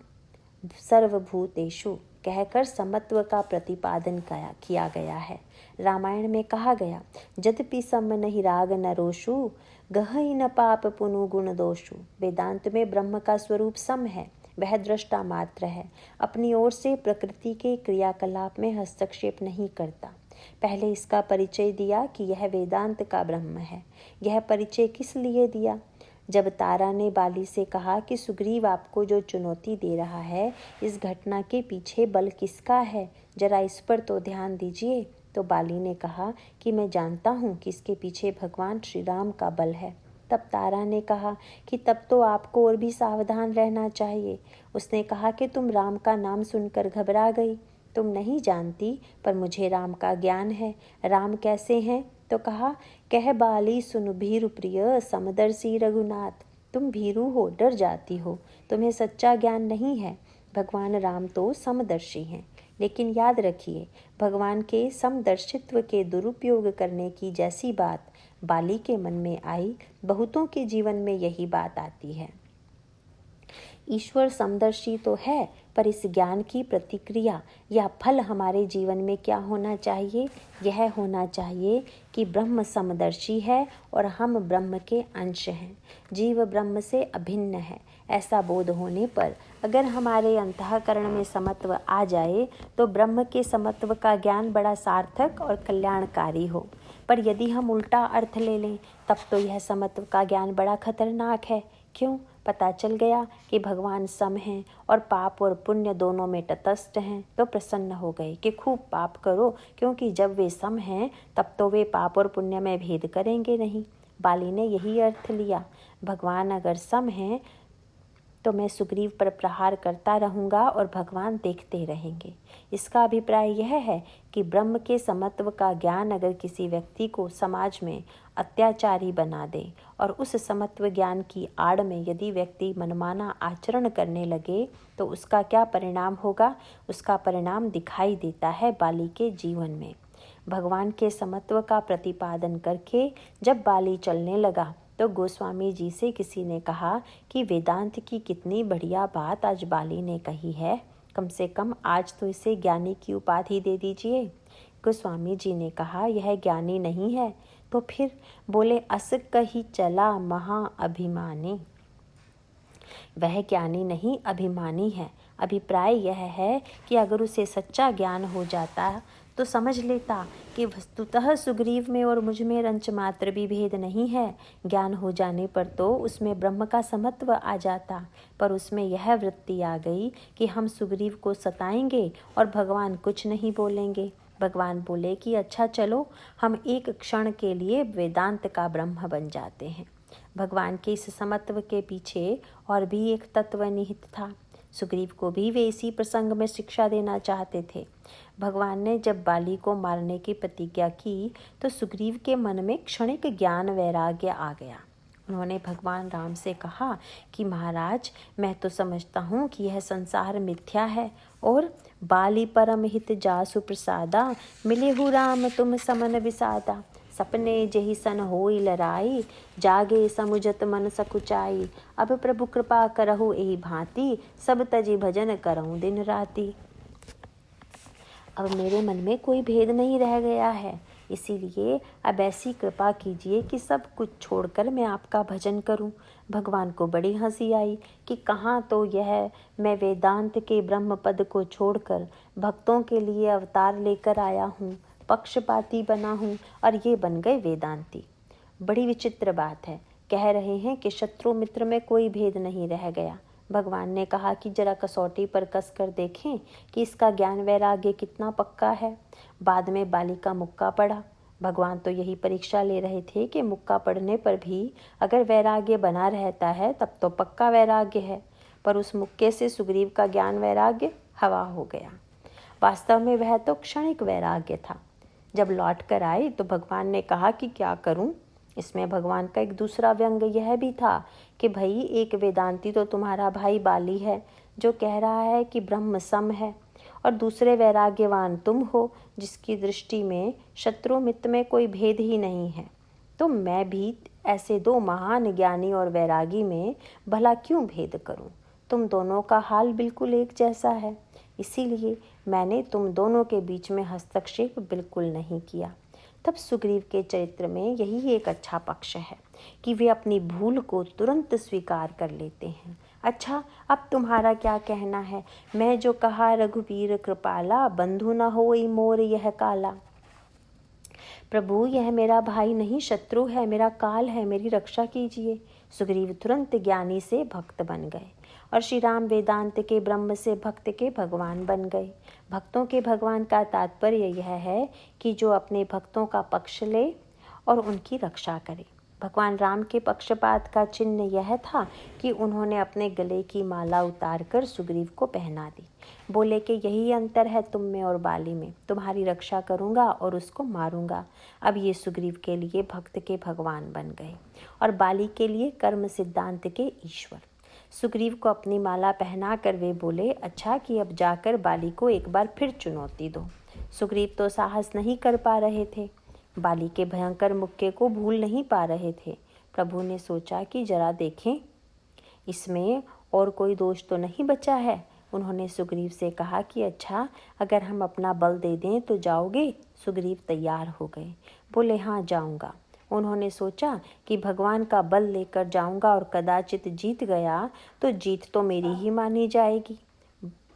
सर्वभूतेषु कहकर समत्व का प्रतिपादन किया गया है। रामायण में कहा गया, यद्यपि सम नहीं राग न रोषु, गहई न पाप पुनु गुण दोषु। वेदांत में ब्रह्म का स्वरूप सम है, वह दृष्टा मात्र है, अपनी ओर से प्रकृति के क्रियाकलाप में हस्तक्षेप नहीं करता। पहले इसका परिचय दिया कि यह वेदांत का ब्रह्म है। यह परिचय किस लिए दिया? जब तारा ने बाली से कहा कि सुग्रीव आपको जो चुनौती दे रहा है, इस घटना के पीछे बल किसका है, जरा इस पर तो ध्यान दीजिए, तो बाली ने कहा कि मैं जानता हूँ कि इसके पीछे भगवान श्री राम का बल है। तब तारा ने कहा कि तब तो आपको और भी सावधान रहना चाहिए। उसने कहा कि तुम राम का नाम सुनकर घबरा गई, तुम नहीं जानती, पर मुझे राम का ज्ञान है। राम कैसे हैं? तो कहा, कह बाली सुन भीरु प्रिय, समदर्शी रघुनाथ। तुम भीरु हो, डर जाती हो, तुम्हें सच्चा ज्ञान नहीं है। भगवान राम तो समदर्शी हैं, लेकिन याद रखिए, भगवान के समदर्शित्व के दुरुपयोग करने की जैसी बात बाली के मन में आई, बहुतों के जीवन में यही बात आती है। ईश्वर समदर्शी तो है, पर इस ज्ञान की प्रतिक्रिया या फल हमारे जीवन में क्या होना चाहिए? यह होना चाहिए कि ब्रह्म समदर्शी है और हम ब्रह्म के अंश हैं, जीव ब्रह्म से अभिन्न है। ऐसा बोध होने पर अगर हमारे अंतःकरण में समत्व आ जाए तो ब्रह्म के समत्व का ज्ञान बड़ा सार्थक और कल्याणकारी हो। पर यदि हम उल्टा अर्थ ले लें तब तो यह समत्व का ज्ञान बड़ा खतरनाक है। क्यों? पता चल गया कि भगवान सम हैं और पाप और पुण्य दोनों में तटस्थ हैं, तो प्रसन्न हो गए कि खूब पाप करो, क्योंकि जब वे सम हैं तब तो वे पाप और पुण्य में भेद करेंगे नहीं। बाली ने यही अर्थ लिया, भगवान अगर सम हैं तो मैं सुग्रीव पर प्रहार करता रहूँगा और भगवान देखते रहेंगे। इसका अभिप्राय यह है कि ब्रह्म के समत्व का ज्ञान अगर किसी व्यक्ति को समाज में अत्याचारी बना दे और उस समत्व ज्ञान की आड़ में यदि व्यक्ति मनमाना आचरण करने लगे तो उसका क्या परिणाम होगा? उसका परिणाम दिखाई देता है बाली के जीवन में। भगवान के समत्व का प्रतिपादन करके जब बाली चलने लगा तो गोस्वामी जी से किसी ने कहा कि वेदांत की कितनी बढ़िया बात आज बाली ने कही है, कम से कम आज तो इसे ज्ञानी की उपाधि दे दीजिए। गोस्वामी जी ने कहा, यह ज्ञानी नहीं है। तो फिर बोले, अस कही चला महा अभिमानी। वह ज्ञानी नहीं, अभिमानी है। अभिप्राय यह है कि अगर उसे सच्चा ज्ञान हो जाता तो समझ लेता कि वस्तुतः सुग्रीव में और मुझ में रंच मात्र भी भेद नहीं है। ज्ञान हो जाने पर तो उसमें ब्रह्म का समत्व आ जाता, पर उसमें यह वृत्ति आ गई कि हम सुग्रीव को सताएंगे और भगवान कुछ नहीं बोलेंगे। भगवान बोले कि अच्छा चलो, हम एक क्षण के लिए वेदांत का ब्रह्म बन जाते हैं। भगवान के इस समत्व के पीछे और भी एक तत्व निहित था। सुग्रीव को भी वे इसी प्रसंग में शिक्षा देना चाहते थे। भगवान ने जब बाली को मारने की प्रतिज्ञा की तो सुग्रीव के मन में क्षणिक ज्ञान वैराग्य आ गया। उन्होंने भगवान राम से कहा कि महाराज, मैं तो समझता हूँ कि यह संसार मिथ्या है और बाली परम हित जासु प्रसादा, मिले हु राम तुम समन विसादा। सपने जही सन होई लराई, जागे समुझत मन सकुचाई। अब प्रभु कृपा करहु एही भांति, सब तजी भजन करहु दिन राति। अब मेरे मन में कोई भेद नहीं रह गया है, इसीलिए अब ऐसी कृपा कीजिए कि सब कुछ छोड़कर मैं आपका भजन करूं। भगवान को बड़ी हंसी आई कि कहाँ तो यह मैं वेदांत के ब्रह्म पद को छोड़कर भक्तों के लिए अवतार लेकर आया हूँ, पक्षपाती बना हूँ और ये बन गए वेदांती। बड़ी विचित्र बात है। कह रहे हैं कि शत्रु मित्र में कोई भेद नहीं रह गया। भगवान ने कहा कि जरा कसौटी पर कस कर देखें कि इसका ज्ञान वैराग्य कितना पक्का है। बाद में बाली का मुक्का पड़ा। भगवान तो यही परीक्षा ले रहे थे कि मुक्का पड़ने पर भी अगर वैराग्य बना रहता है तब तो पक्का वैराग्य है, पर उस मुक्के से सुग्रीव का ज्ञान वैराग्य हवा हो गया। वास्तव में वह तो क्षणिक वैराग्य था। जब लौट कर आई तो भगवान ने कहा कि क्या करूं। इसमें भगवान का एक दूसरा व्यंग यह भी था कि भाई, एक वेदांती तो तुम्हारा भाई बाली है जो कह रहा है कि ब्रह्म सम है, और दूसरे वैराग्यवान तुम हो जिसकी दृष्टि में शत्रु मित्र में कोई भेद ही नहीं है। तो मैं भी ऐसे दो महान ज्ञानी और वैरागी में भला क्यों भेद करूं? तुम दोनों का हाल बिल्कुल एक जैसा है, इसीलिए मैंने तुम दोनों के बीच में हस्तक्षेप बिल्कुल नहीं किया। तब सुग्रीव के चरित्र में यही एक अच्छा पक्ष है कि वे अपनी भूल को तुरंत स्वीकार कर लेते हैं। अच्छा, अब तुम्हारा क्या कहना है? मैं जो कहा रघुवीर कृपाला, बंधु न होई मोर यह काला। प्रभु, यह मेरा भाई नहीं शत्रु है, मेरा काल है, मेरी रक्षा कीजिए। सुग्रीव तुरंत ज्ञानी से भक्त बन गए और श्री राम वेदांत के ब्रह्म से भक्त के भगवान बन गए। भक्तों के भगवान का तात्पर्य यह है कि जो अपने भक्तों का पक्ष ले और उनकी रक्षा करे। भगवान राम के पक्षपात का चिन्ह यह था कि उन्होंने अपने गले की माला उतारकर सुग्रीव को पहना दी। बोले कि यही अंतर है तुम में और बाली में, तुम्हारी रक्षा करूंगा और उसको मारूंगा। अब ये सुग्रीव के लिए भक्त के भगवान बन गए और बाली के लिए कर्म सिद्धांत के ईश्वर। सुग्रीव को अपनी माला पहना कर वे बोले, अच्छा कि अब जाकर बाली को एक बार फिर चुनौती दो। सुग्रीव तो साहस नहीं कर पा रहे थे, बाली के भयंकर मुक्के को भूल नहीं पा रहे थे। प्रभु ने सोचा कि जरा देखें इसमें और कोई दोष तो नहीं बचा है। उन्होंने सुग्रीव से कहा कि अच्छा, अगर हम अपना बल दे दें तो जाओगे? सुग्रीव तैयार हो गए, बोले हाँ जाऊंगा। उन्होंने सोचा कि भगवान का बल लेकर जाऊंगा और कदाचित जीत गया तो जीत तो मेरी ही मानी जाएगी।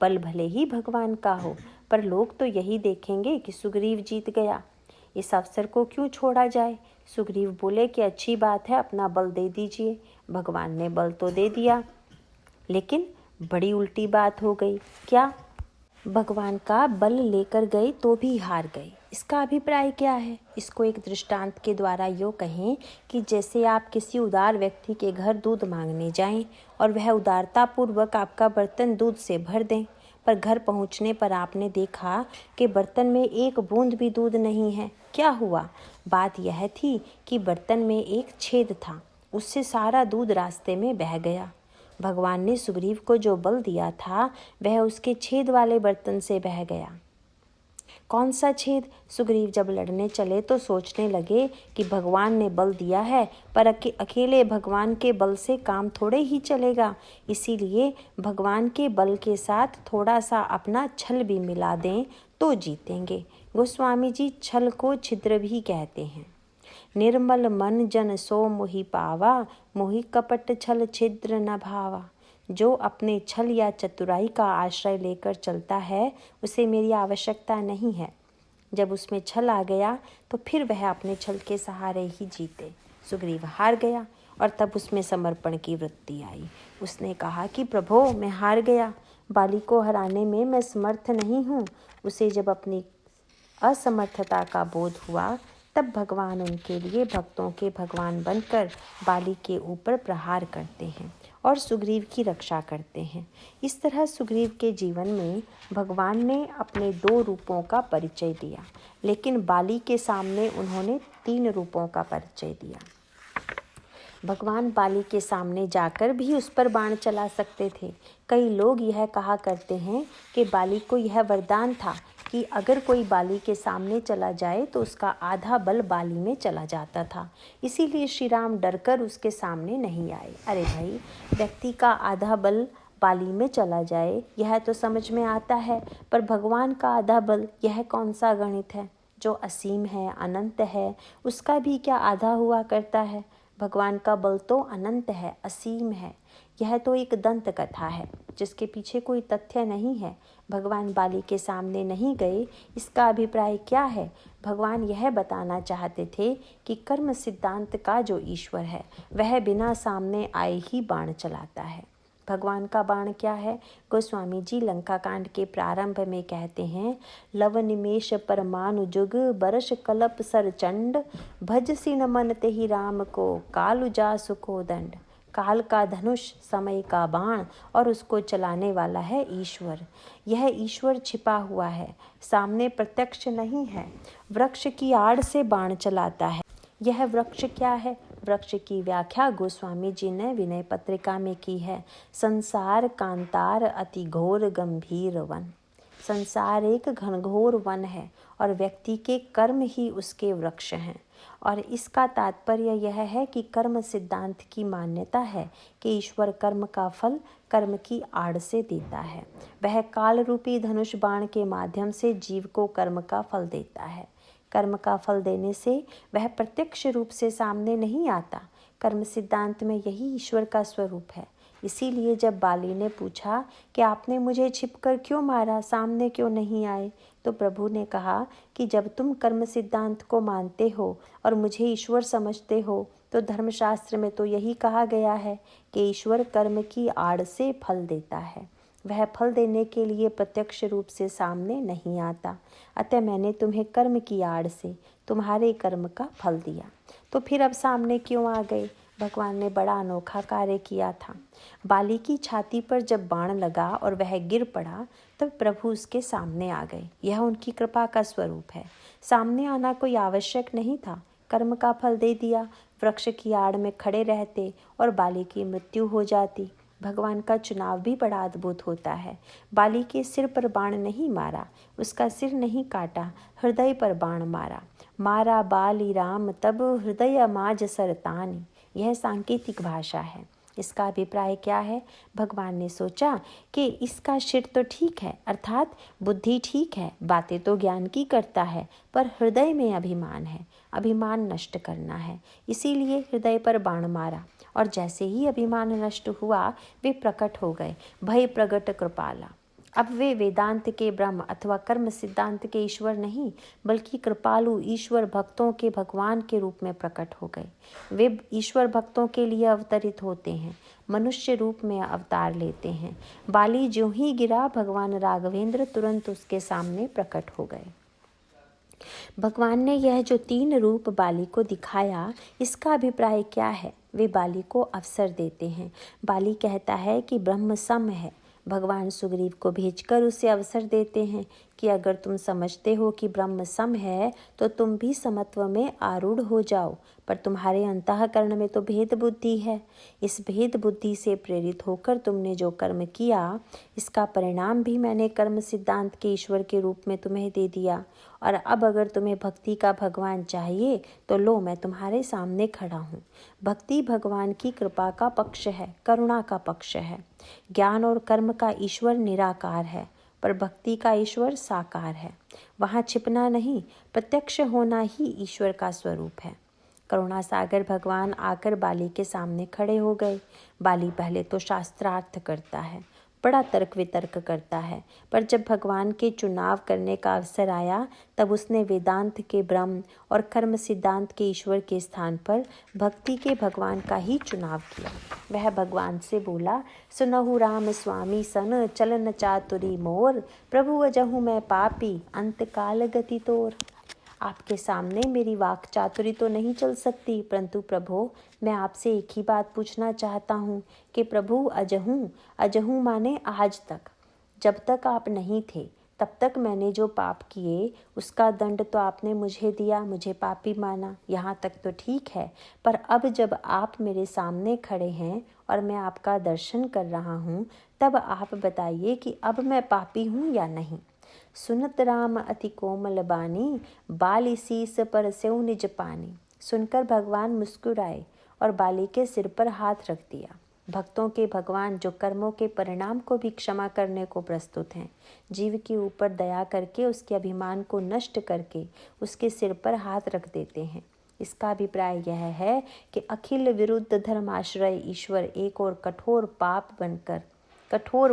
बल भले ही भगवान का हो, पर लोग तो यही देखेंगे कि सुग्रीव जीत गया। इस अवसर को क्यों छोड़ा जाए? सुग्रीव बोले कि अच्छी बात है, अपना बल दे दीजिए। भगवान ने बल तो दे दिया, लेकिन बड़ी उल्टी बात हो गई। क्या? भगवान का बल लेकर गए तो भी हार गए। इसका अभिप्राय क्या है? इसको एक दृष्टांत के द्वारा यूँ कहें कि जैसे आप किसी उदार व्यक्ति के घर दूध मांगने जाएं और वह उदारतापूर्वक आपका बर्तन दूध से भर दें, पर घर पहुंचने पर आपने देखा कि बर्तन में एक बूंद भी दूध नहीं है। क्या हुआ? बात यह थी कि बर्तन में एक छेद था, उससे सारा दूध रास्ते में बह गया। भगवान ने सुग्रीव को जो बल दिया था वह उसके छेद वाले बर्तन से बह गया। कौन सा छेद? सुग्रीव जब लड़ने चले तो सोचने लगे कि भगवान ने बल दिया है, पर अकेले भगवान के बल से काम थोड़े ही चलेगा, इसीलिए भगवान के बल के साथ थोड़ा सा अपना छल भी मिला दें तो जीतेंगे। गोस्वामी जी छल को छिद्र भी कहते हैं। निर्मल मन जन सो मोहि पावा, मोहि कपट छल छिद्र न भावा। जो अपने छल या चतुराई का आश्रय लेकर चलता है उसे मेरी आवश्यकता नहीं है। जब उसमें छल आ गया तो फिर वह अपने छल के सहारे ही जीते। सुग्रीव हार गया और तब उसमें समर्पण की वृत्ति आई। उसने कहा कि प्रभो, मैं हार गया, बाली को हराने में मैं समर्थ नहीं हूँ। उसे जब अपनी असमर्थता का बोध हुआ तब भगवान उनके लिए भक्तों के भगवान बनकर बाली के ऊपर प्रहार करते हैं और सुग्रीव की रक्षा करते हैं। इस तरह सुग्रीव के जीवन में भगवान ने अपने 2 रूपों का परिचय दिया, लेकिन बाली के सामने उन्होंने 3 रूपों का परिचय दिया। भगवान बाली के सामने जाकर भी उस पर बाण चला सकते थे। कई लोग यह कहा करते हैं कि बाली को यह वरदान था कि अगर कोई बाली के सामने चला जाए तो उसका आधा बल बाली में चला जाता था, इसीलिए श्री राम डरकर उसके सामने नहीं आए। अरे भाई, व्यक्ति का आधा बल बाली में चला जाए यह तो समझ में आता है, पर भगवान का आधा बल यह कौन सा गणित है? जो असीम है, अनंत है, उसका भी क्या आधा हुआ करता है? भगवान का बल तो अनंत है, असीम है। यह तो एक दंत कथा है जिसके पीछे कोई तथ्य नहीं है। भगवान बाली के सामने नहीं गए, इसका अभिप्राय क्या है? भगवान यह बताना चाहते थे कि कर्म सिद्धांत का जो ईश्वर है वह बिना सामने आए ही बाण चलाता है। भगवान का बाण क्या है? गोस्वामी जी लंका कांड के प्रारंभ में कहते हैं, लव निमेश परमाणु जुग बरस कलप सर चंड भज सिन मन तेहि राम को कालु जा सुको दंड। काल का धनुष, समय का बाण और उसको चलाने वाला है ईश्वर। यह ईश्वर छिपा हुआ है, सामने प्रत्यक्ष नहीं है, वृक्ष की आड़ से बाण चलाता है। यह वृक्ष क्या है? वृक्ष की व्याख्या गोस्वामी जी ने विनय पत्रिका में की है, संसार कांतार अति घोर गंभीर वन। संसार एक घनघोर वन है और व्यक्ति के कर्म ही उसके वृक्ष हैं। और इसका तात्पर्य यह है कि कर्म सिद्धांत की मान्यता है कि ईश्वर कर्म का फल कर्म की आड़ से देता है। वह काल रूपी धनुष बाण के माध्यम से जीव को कर्म का फल देता है। कर्म का फल देने से वह प्रत्यक्ष रूप से सामने नहीं आता। कर्म सिद्धांत में यही ईश्वर का स्वरूप है। इसीलिए जब बाली ने पूछा कि आपने मुझे छिपकर क्यों मारा, सामने क्यों नहीं आए, तो प्रभु ने कहा कि जब तुम कर्म सिद्धांत को मानते हो और मुझे ईश्वर समझते हो तो धर्मशास्त्र में तो यही कहा गया है कि ईश्वर कर्म की आड़ से फल देता है। वह फल देने के लिए प्रत्यक्ष रूप से सामने नहीं आता। अतः मैंने तुम्हें कर्म की आड़ से तुम्हारे कर्म का फल दिया। तो फिर अब सामने क्यों आ गए? भगवान ने बड़ा अनोखा कार्य किया था। बाली की छाती पर जब बाण लगा और वह गिर पड़ा तब प्रभु उसके सामने आ गए। यह उनकी कृपा का स्वरूप है। सामने आना कोई आवश्यक नहीं था। कर्म का फल दे दिया, वृक्ष की आड़ में खड़े रहते और बाली की मृत्यु हो जाती। भगवान का चुनाव भी बड़ा अद्भुत होता है। बाली के सिर पर बाण नहीं मारा, उसका सिर नहीं काटा, हृदय पर बाण मारा। मारा बाली राम तब हृदय माज सरतानी। यह सांकेतिक भाषा है। इसका अभिप्राय क्या है? भगवान ने सोचा कि इसका सिर तो ठीक है, अर्थात बुद्धि ठीक है, बातें तो ज्ञान की करता है, पर हृदय में अभिमान है, अभिमान नष्ट करना है, इसीलिए हृदय पर बाण मारा। और जैसे ही अभिमान नष्ट हुआ वे प्रकट हो गए, भय प्रगट कृपाला। अब वे वेदांत के ब्रह्म अथवा कर्म सिद्धांत के ईश्वर नहीं बल्कि कृपालु ईश्वर भक्तों के भगवान के रूप में प्रकट हो गए। वे ईश्वर भक्तों के लिए अवतरित होते हैं, मनुष्य रूप में अवतार लेते हैं। बाली ज्यों ही गिरा भगवान राघवेंद्र तुरंत उसके सामने प्रकट हो गए। भगवान ने यह जो 3 रूप बाली को दिखाया, इसका अभिप्राय क्या है? वे बाली को अवसर देते हैं। बाली कहता है कि ब्रह्म सम है। भगवान सुग्रीव को भेजकर उसे अवसर देते हैं कि अगर तुम समझते हो कि ब्रह्म सम है तो तुम भी समत्व में आरूढ़ हो जाओ, पर तुम्हारे अंतःकरण में तो भेद बुद्धि है। इस भेद बुद्धि से प्रेरित होकर तुमने जो कर्म किया, इसका परिणाम भी मैंने कर्म सिद्धांत के ईश्वर के रूप में तुम्हें दे दिया। और अब अगर तुम्हें भक्ति का भगवान चाहिए तो लो, मैं तुम्हारे सामने खड़ा हूँ। भक्ति भगवान की कृपा का पक्ष है, करुणा का पक्ष है। ज्ञान और कर्म का ईश्वर निराकार है, पर भक्ति का ईश्वर साकार है। वहाँ छिपना नहीं, प्रत्यक्ष होना ही ईश्वर का स्वरूप है। करुणा सागर भगवान आकर बाली के सामने खड़े हो गए। बाली पहले तो शास्त्रार्थ करता है, बड़ा तर्क वितर्क करता है, पर जब भगवान के चुनाव करने का अवसर आया तब उसने वेदांत के ब्रह्म और कर्म सिद्धांत के ईश्वर के स्थान पर भक्ति के भगवान का ही चुनाव किया। वह भगवान से बोला, सुनहु राम स्वामी सन चलन चातुरी मोर, प्रभु अजहु मैं पापी अंत काल गति तोर। आपके सामने मेरी वाक चातुरी तो नहीं चल सकती, परंतु प्रभु मैं आपसे एक ही बात पूछना चाहता हूँ कि प्रभु अजहू माने आज तक, जब तक आप नहीं थे तब तक मैंने जो पाप किए उसका दंड तो आपने मुझे दिया, मुझे पापी माना, यहाँ तक तो ठीक है। पर अब जब आप मेरे सामने खड़े हैं और मैं आपका दर्शन कर रहा हूँ, तब आप बताइए कि अब मैं पापी हूँ या नहीं। सुनत राम अति कोमल बानी, बाली शीस पर सेउ निज पानी। सुनकर भगवान मुस्कुराए और बाली के सिर पर हाथ रख दिया। भक्तों के भगवान जो कर्मों के परिणाम को भी क्षमा करने को प्रस्तुत हैं, जीव के ऊपर दया करके उसके अभिमान को नष्ट करके उसके सिर पर हाथ रख देते हैं। इसका अभिप्राय यह है कि अखिल विरुद्ध धर्माश्रय ईश्वर एक और कठोर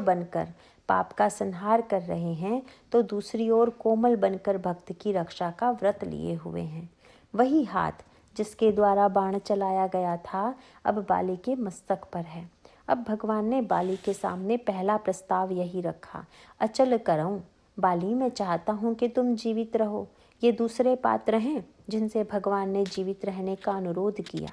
बनकर पाप का संहार कर रहे हैं, तो दूसरी ओर कोमल बनकर भक्त की रक्षा का व्रत लिए हुए हैं। वही हाथ जिसके द्वारा बाण चलाया गया था अब बाली के मस्तक पर है। अब भगवान ने बाली के सामने पहला प्रस्ताव यही रखा, अचल करऊं बाली, मैं चाहता हूं कि तुम जीवित रहो। ये दूसरे पात्र हैं जिनसे भगवान ने जीवित रहने का अनुरोध किया।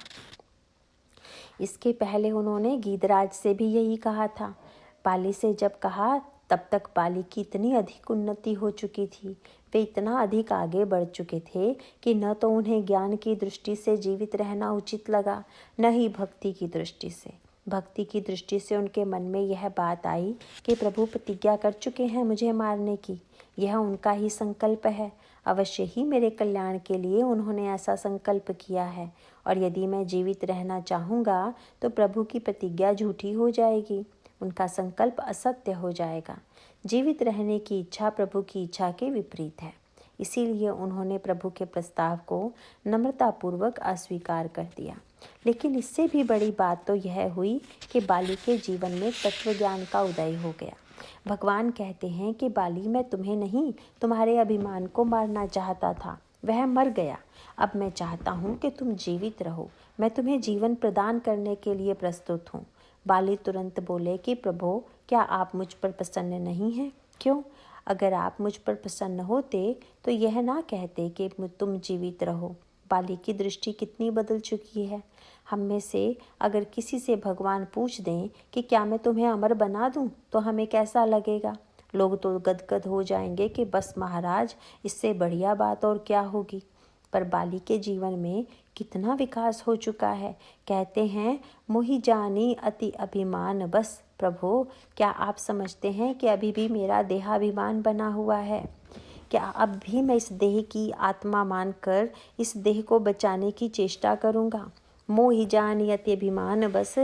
इसके पहले उन्होंने गीधराज से भी यही कहा था। बाली से जब कहा तब तक बाली की इतनी अधिक उन्नति हो चुकी थी, वे इतना अधिक आगे बढ़ चुके थे कि न तो उन्हें ज्ञान की दृष्टि से जीवित रहना उचित लगा, न ही भक्ति की दृष्टि से। भक्ति की दृष्टि से उनके मन में यह बात आई कि प्रभु प्रतिज्ञा कर चुके हैं मुझे मारने की, यह उनका ही संकल्प है, अवश्य ही मेरे कल्याण के लिए उन्होंने ऐसा संकल्प किया है, और यदि मैं जीवित रहना चाहूँगा तो प्रभु की प्रतिज्ञा झूठी हो जाएगी, उनका संकल्प असत्य हो जाएगा। जीवित रहने की इच्छा प्रभु की इच्छा के विपरीत है, इसीलिए उन्होंने प्रभु के प्रस्ताव को नम्रतापूर्वक अस्वीकार कर दिया। लेकिन इससे भी बड़ी बात तो यह हुई कि बाली के जीवन में तत्व ज्ञान का उदय हो गया। भगवान कहते हैं कि बाली, मैं तुम्हें नहीं, तुम्हारे अभिमान को मारना चाहता था, वह मर गया। अब मैं चाहता हूँ कि तुम जीवित रहो, मैं तुम्हें जीवन प्रदान करने के लिए प्रस्तुत हूँ। बाली तुरंत बोले कि प्रभु, क्या आप मुझ पर प्रसन्न नहीं हैं? क्यों? अगर आप मुझ पर प्रसन्न होते तो यह ना कहते कि तुम जीवित रहो। बाली की दृष्टि कितनी बदल चुकी है। हम में से अगर किसी से भगवान पूछ दें कि क्या मैं तुम्हें अमर बना दूं, तो हमें कैसा लगेगा? लोग तो गदगद हो जाएंगे कि बस महाराज, इससे बढ़िया बात और क्या होगी। पर बाली के जीवन में कितना विकास हो चुका है। कहते हैं, मोहि जानी अति अभिमान बस। प्रभु, क्या आप समझते हैं कि अभी भी मेरा देहाभिमान बना हुआ है? क्या अब भी मैं इस देह की आत्मा मानकर इस देह को बचाने की चेष्टा करूँगा? मोहि जानी अति अभिमान बस,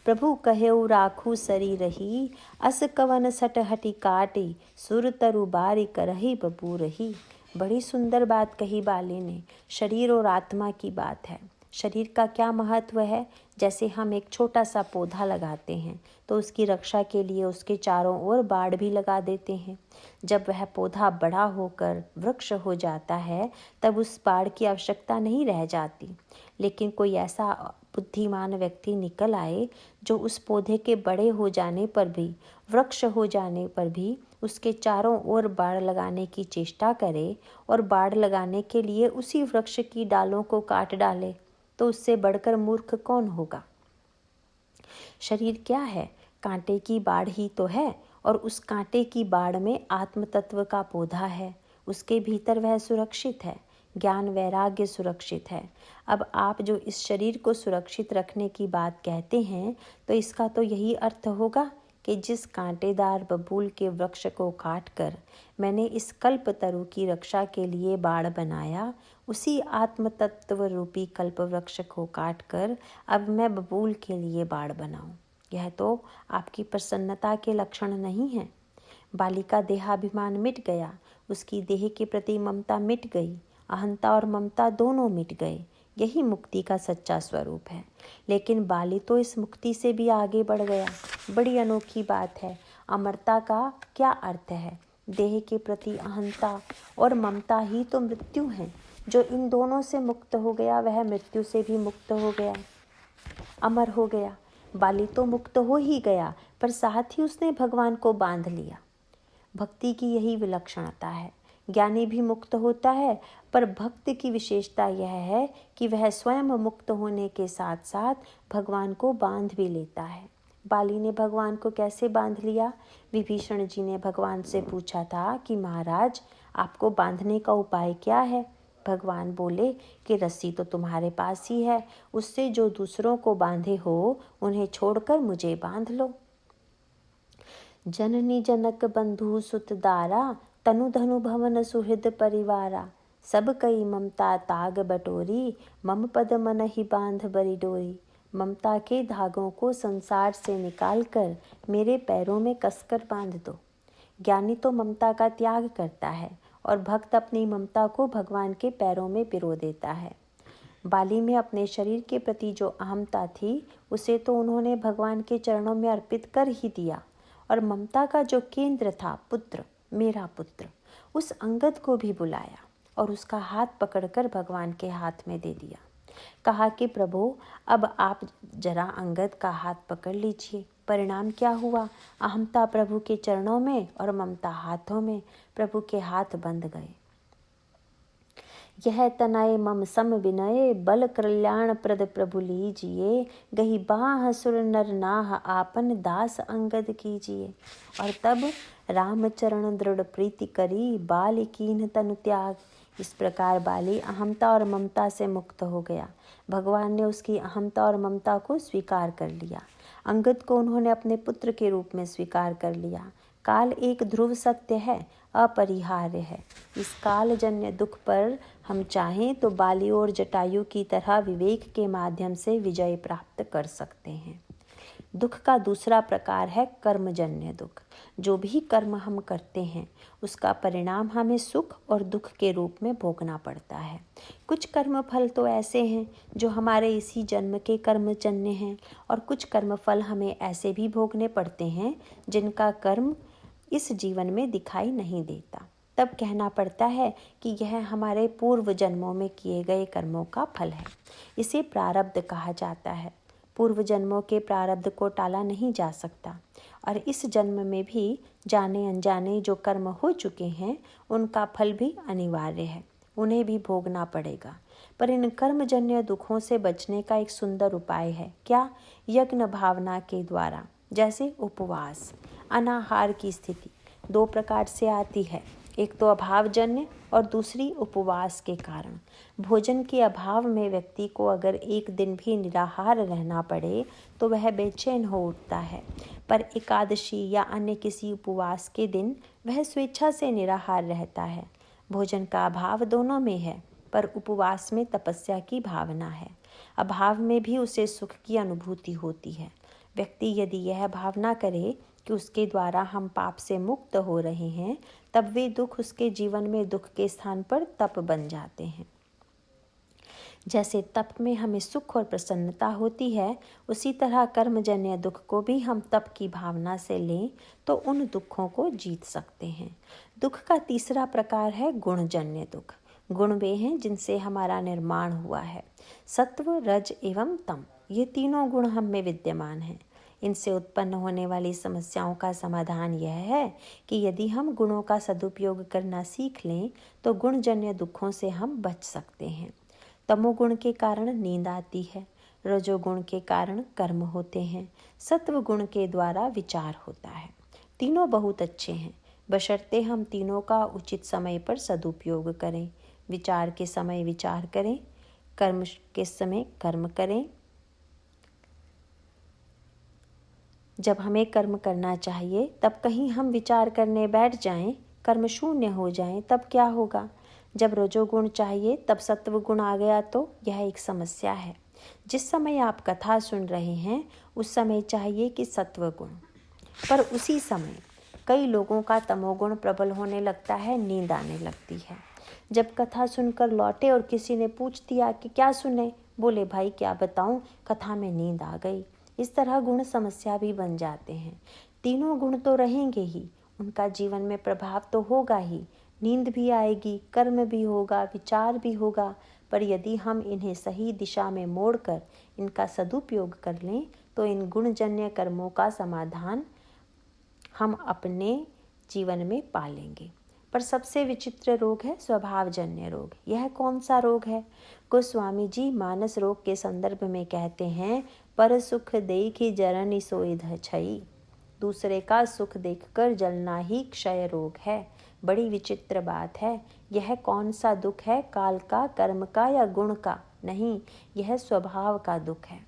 प्रभु कहेउ राखू सरी रही, अस कवन सट हटी काटी, सुर तरु बारी करही बबू रही। बड़ी सुंदर बात कही बाली ने। शरीर और आत्मा की बात है। शरीर का क्या महत्व है? जैसे हम एक छोटा सा पौधा लगाते हैं तो उसकी रक्षा के लिए उसके चारों ओर बाड़ भी लगा देते हैं। जब वह पौधा बड़ा होकर वृक्ष हो जाता है तब उस बाड़ की आवश्यकता नहीं रह जाती। लेकिन कोई ऐसा बुद्धिमान व्यक्ति निकल आए जो उस पौधे के बड़े हो जाने पर भी, वृक्ष हो जाने पर भी उसके चारों ओर बाड़ लगाने की चेष्टा करे और बाड़ लगाने के लिए उसी वृक्ष की डालों को काट डाले, तो उससे बढ़कर मूर्ख कौन होगा। शरीर क्या है? कांटे की बाड़ ही तो है, और उस कांटे की बाड़ में आत्म तत्व का पौधा है। उसके भीतर वह सुरक्षित है। ज्ञान वैराग्य सुरक्षित है। अब आप जो इस शरीर को सुरक्षित रखने की बात कहते हैं, तो इसका तो यही अर्थ होगा कि जिस कांटेदार बबूल के वृक्ष को काटकर मैंने इस कल्प तरु की रक्षा के लिए बाड़ बनाया, उसी आत्म तत्व रूपी कल्प वृक्ष को काटकर अब मैं बबूल के लिए बाड़ बनाऊं। यह तो आपकी प्रसन्नता के लक्षण नहीं है। बाली का देहाभिमान मिट गया, उसकी देह के प्रति ममता मिट गई, अहंता और ममता दोनों मिट गए। यही मुक्ति का सच्चा स्वरूप है। लेकिन बाली तो इस मुक्ति से भी आगे बढ़ गया। बड़ी अनोखी बात है। अमरता का क्या अर्थ है? देह के प्रति अहंता और ममता ही तो मृत्यु है। जो इन दोनों से मुक्त हो गया वह मृत्यु से भी मुक्त हो गया, अमर हो गया। बाली तो मुक्त हो ही गया, पर साथ ही उसने भगवान को बांध लिया। भक्ति की यही विलक्षणता है। ज्ञानी भी मुक्त होता है, पर भक्त की विशेषता यह है कि वह स्वयं मुक्त होने के साथ साथ भगवान को बांध भी लेता है। बाली ने भगवान को कैसे बांध लिया? विभीषण जी ने भगवान से पूछा था कि महाराज, आपको बांधने का उपाय क्या है? भगवान बोले कि रस्सी तो तुम्हारे पास ही है, उससे जो दूसरों को बांधे हो उन्हें छोड़कर मुझे बांध लो। जननी जनक बंधु सुत दारा, तनु धनु भवन सुहृद परिवारा। सब कई ममता ताग बटोरी, मम पद मन ही बांध बरी डोरी। ममता के धागों को संसार से निकालकर मेरे पैरों में कसकर बांध दो। ज्ञानी तो ममता का त्याग करता है और भक्त अपनी ममता को भगवान के पैरों में पिरो देता है। बाली में अपने शरीर के प्रति जो अहमता थी उसे तो उन्होंने भगवान के चरणों में अर्पित कर ही दिया, और ममता का जो केंद्र था, पुत्र, मेरा पुत्र, उस अंगद को भी बुलाया और उसका हाथ पकड़कर भगवान के हाथ में दे दिया। कहा कि प्रभु, अब आप जरा अंगद का हाथ पकड़ लीजिए। परिणाम क्या हुआ? अहमता प्रभु के चरणों में और ममता हाथों में। प्रभु के हाथ बंध गए। यह तनय मम सम विनय, बल कल्याण प्रद प्रभु लीजिए। गही बाह सुर नर नाह, आपन दास अंगद कीजिए। और तब रामचरण दृढ़ प्रीति करी, बाल कीन्ह तनु त्याग। इस प्रकार बाली अहमता और ममता से मुक्त हो गया। भगवान ने उसकी अहमता और ममता को स्वीकार कर लिया। अंगद को उन्होंने अपने पुत्र के रूप में स्वीकार कर लिया। काल एक ध्रुव सत्य है, अपरिहार्य है। इस कालजन्य दुख पर हम चाहें तो बाली और जटायु की तरह विवेक के माध्यम से विजय प्राप्त कर सकते हैं। दुख का दूसरा प्रकार है कर्मजन्य दुख। जो भी कर्म हम करते हैं उसका परिणाम हमें सुख और दुख के रूप में भोगना पड़ता है। कुछ कर्म फल तो ऐसे हैं जो हमारे इसी जन्म के कर्मजन्य हैं, और कुछ कर्म फल हमें ऐसे भी भोगने पड़ते हैं जिनका कर्म इस जीवन में दिखाई नहीं देता। तब कहना पड़ता है कि यह हमारे पूर्व जन्मों में किए गए कर्मों का फल है। इसे प्रारब्ध कहा जाता है। पूर्व जन्मों के प्रारब्ध को टाला नहीं जा सकता, और इस जन्म में भी जाने अनजाने जो कर्म हो चुके हैं उनका फल भी अनिवार्य है, उन्हें भी भोगना पड़ेगा। पर इन कर्मजन्य दुखों से बचने का एक सुंदर उपाय है। क्या? यज्ञ भावना के द्वारा। जैसे उपवास। अनाहार की स्थिति दो प्रकार से आती है, एक तो अभावजन्य और दूसरी उपवास के कारण। भोजन के अभाव में व्यक्ति को अगर एक दिन भी निराहार रहना पड़े तो वह बेचैन हो उठता है, पर एकादशी या अन्य किसी उपवास के दिन वह स्वेच्छा से निराहार रहता है। भोजन का अभाव दोनों में है, पर उपवास में तपस्या की भावना है। अभाव में भी उसे सुख की अनुभूति होती है। व्यक्ति यदि यह भावना करे कि उसके द्वारा हम पाप से मुक्त हो रहे हैं, तब वे दुख उसके जीवन में दुख के स्थान पर तप बन जाते हैं। जैसे तप में हमें सुख और प्रसन्नता होती है, उसी तरह कर्मजन्य दुख को भी हम तप की भावना से लें तो उन दुखों को जीत सकते हैं। दुख का तीसरा प्रकार है गुणजन्य दुख। गुण वे हैं जिनसे हमारा निर्माण हुआ है। सत्व, रज एवं तम, ये तीनों गुण हम में विद्यमान हैं। इनसे उत्पन्न होने वाली समस्याओं का समाधान यह है कि यदि हम गुणों का सदुपयोग करना सीख लें तो गुणजन्य दुखों से हम बच सकते हैं। तमोगुण के कारण नींद आती है, रजोगुण के कारण कर्म होते हैं, सत्व गुण के द्वारा विचार होता है। तीनों बहुत अच्छे हैं, बशर्ते हम तीनों का उचित समय पर सदुपयोग करें। विचार के समय विचार करें, कर्म के समय कर्म करें। जब हमें कर्म करना चाहिए तब कहीं हम विचार करने बैठ जाएं, कर्म शून्य हो जाएं, तब क्या होगा? जब रजोगुण चाहिए तब सत्व गुण आ गया तो यह एक समस्या है। जिस समय आप कथा सुन रहे हैं उस समय चाहिए कि सत्व गुण, पर उसी समय कई लोगों का तमोगुण प्रबल होने लगता है, नींद आने लगती है। जब कथा सुनकर लौटे और किसी ने पूछ दिया कि क्या सुने, बोले भाई क्या बताऊं, कथा में नींद आ गई। इस तरह गुण समस्या भी बन जाते हैं। तीनों गुण तो रहेंगे ही, उनका जीवन में प्रभाव तो होगा ही, नींद भी आएगी, कर्म भी होगा, विचार भी होगा, पर यदि हम इन्हें सही दिशा में मोड़कर इनका सदुपयोग कर लें तो इन गुणजन्य कर्मों का समाधान हम अपने जीवन में पालेंगे। पर सबसे विचित्र रोग है स्वभावजन्य रोग। यह कौन सा रोग है? गोस्वामी जी मानस रोग के संदर्भ में कहते हैं, पर सुख देखी जरनी सोइध छई। दूसरे का सुख देखकर जलना ही क्षय रोग है। बड़ी विचित्र बात है। यह कौन सा दुख है? काल का, कर्म का या गुण का? नहीं, यह स्वभाव का दुख है।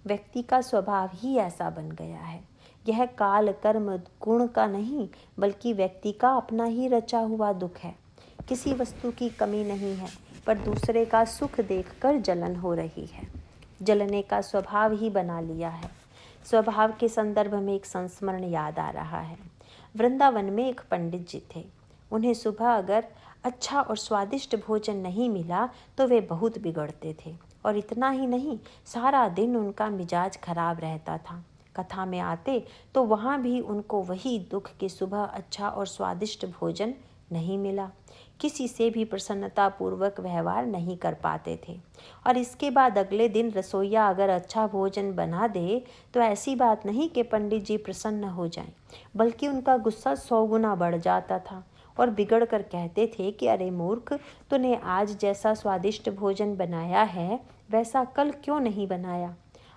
व्यक्ति का स्वभाव ही ऐसा बन गया है। यह काल, कर्म, गुण का नहीं, बल्कि व्यक्ति का अपना ही रचा हुआ दुख है। किसी वस्तु की कमी नहीं है, पर दूसरे का सुख देखकर जलन हो रही है। जलने का स्वभाव ही बना लिया है। स्वभाव के संदर्भ में एक संस्मरण याद आ रहा है। वृंदावन में एक पंडित जी थे। उन्हें सुबह अगर अच्छा और स्वादिष्ट भोजन नहीं मिला तो वे बहुत बिगड़ते थे, और इतना ही नहीं, सारा दिन उनका मिजाज खराब रहता था। कथा में आते तो वहाँ भी उनको वही दुख कि सुबह अच्छा और स्वादिष्ट भोजन नहीं मिला। किसी से भी प्रसन्नता पूर्वक व्यवहार नहीं कर पाते थे, और इसके बाद अगले दिन रसोइया अगर अच्छा भोजन बना दे तो ऐसी बात नहीं कि पंडित जी प्रसन्न हो जाएं, बल्कि उनका गुस्सा 100 गुना बढ़ जाता था और बिगड़ कर कहते थे कि अरे मूर्ख, तूने आज जैसा स्वादिष्ट भोजन बनाया है वैसा कल क्यों नहीं बनाया?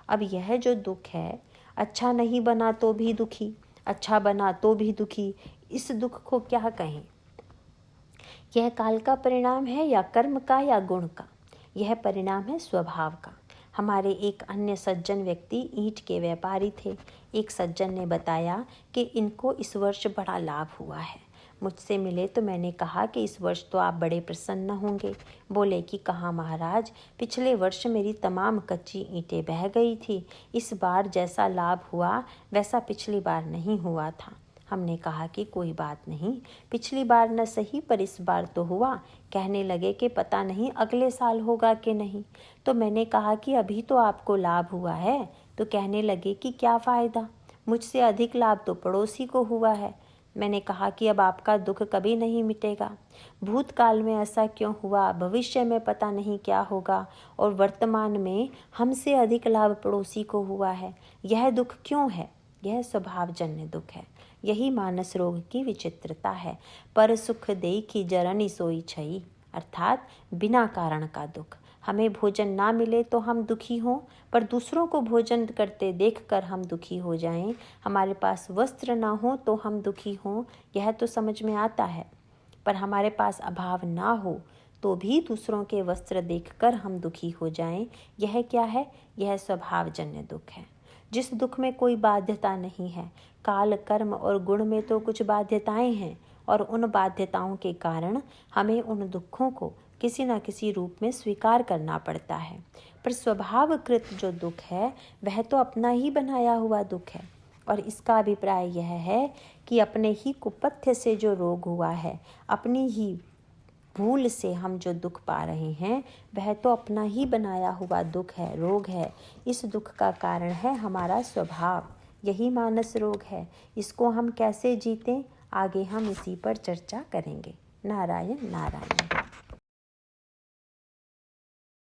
अब यह जो दुख है, अच्छा नहीं बना तो भी दुखी, अच्छा बना तो भी दुखी, इस दुख को क्या कहें? यह काल का परिणाम है या कर्म का या गुण का? यह परिणाम है स्वभाव का। हमारे एक अन्य सज्जन व्यक्ति ईंट के व्यापारी थे। एक सज्जन ने बताया कि इनको इस वर्ष बड़ा लाभ हुआ है। मुझसे मिले तो मैंने कहा कि इस वर्ष तो आप बड़े प्रसन्न होंगे। बोले कि कहाँ महाराज, पिछले वर्ष मेरी तमाम कच्ची ईंटें बह गई थी। इस बार जैसा लाभ हुआ वैसा पिछली बार नहीं हुआ था। हमने कहा कि कोई बात नहीं, पिछली बार न सही पर इस बार तो हुआ। कहने लगे कि पता नहीं अगले साल होगा कि नहीं। तो मैंने कहा कि अभी तो आपको लाभ हुआ है। तो कहने लगे कि क्या फ़ायदा, मुझसे अधिक लाभ तो पड़ोसी को हुआ है। मैंने कहा कि अब आपका दुख कभी नहीं मिटेगा। भूतकाल में ऐसा क्यों हुआ, भविष्य में पता नहीं क्या होगा, और वर्तमान में हमसे अधिक लाभ पड़ोसी को हुआ है। यह दुख क्यों है? यह स्वभावजन्य दुख है। यही मानस रोग की विचित्रता है। पर सुख देखी जरनी सोई छई, अर्थात बिना कारण का दुख। हमें भोजन ना मिले तो हम दुखी हों, पर दूसरों को भोजन करते देखकर हम दुखी हो जाएं। हमारे पास वस्त्र ना हो तो हम दुखी हों, यह तो समझ में आता है। पर हमारे पास अभाव ना हो तो भी दूसरों के वस्त्र देखकर हम दुखी हो जाएं, यह क्या है? यह स्वभावजन्य दुख है। जिस दुख में कोई बाध्यता नहीं है। काल, कर्म और गुण में तो कुछ बाध्यताएं हैं, और उन बाध्यताओं के कारण हमें उन दुखों को किसी न किसी रूप में स्वीकार करना पड़ता है। पर स्वभावकृत जो दुख है वह तो अपना ही बनाया हुआ दुख है, और इसका अभिप्राय यह है कि अपने ही कुपथ्य से जो रोग हुआ है, अपनी ही भूल से हम जो दुख पा रहे हैं, वह तो अपना ही बनाया हुआ दुख है, रोग है। इस दुख का कारण है हमारा स्वभाव। यही मानस रोग है। इसको हम कैसे जीतें, आगे हम इसी पर चर्चा करेंगे। नारायण नारायण।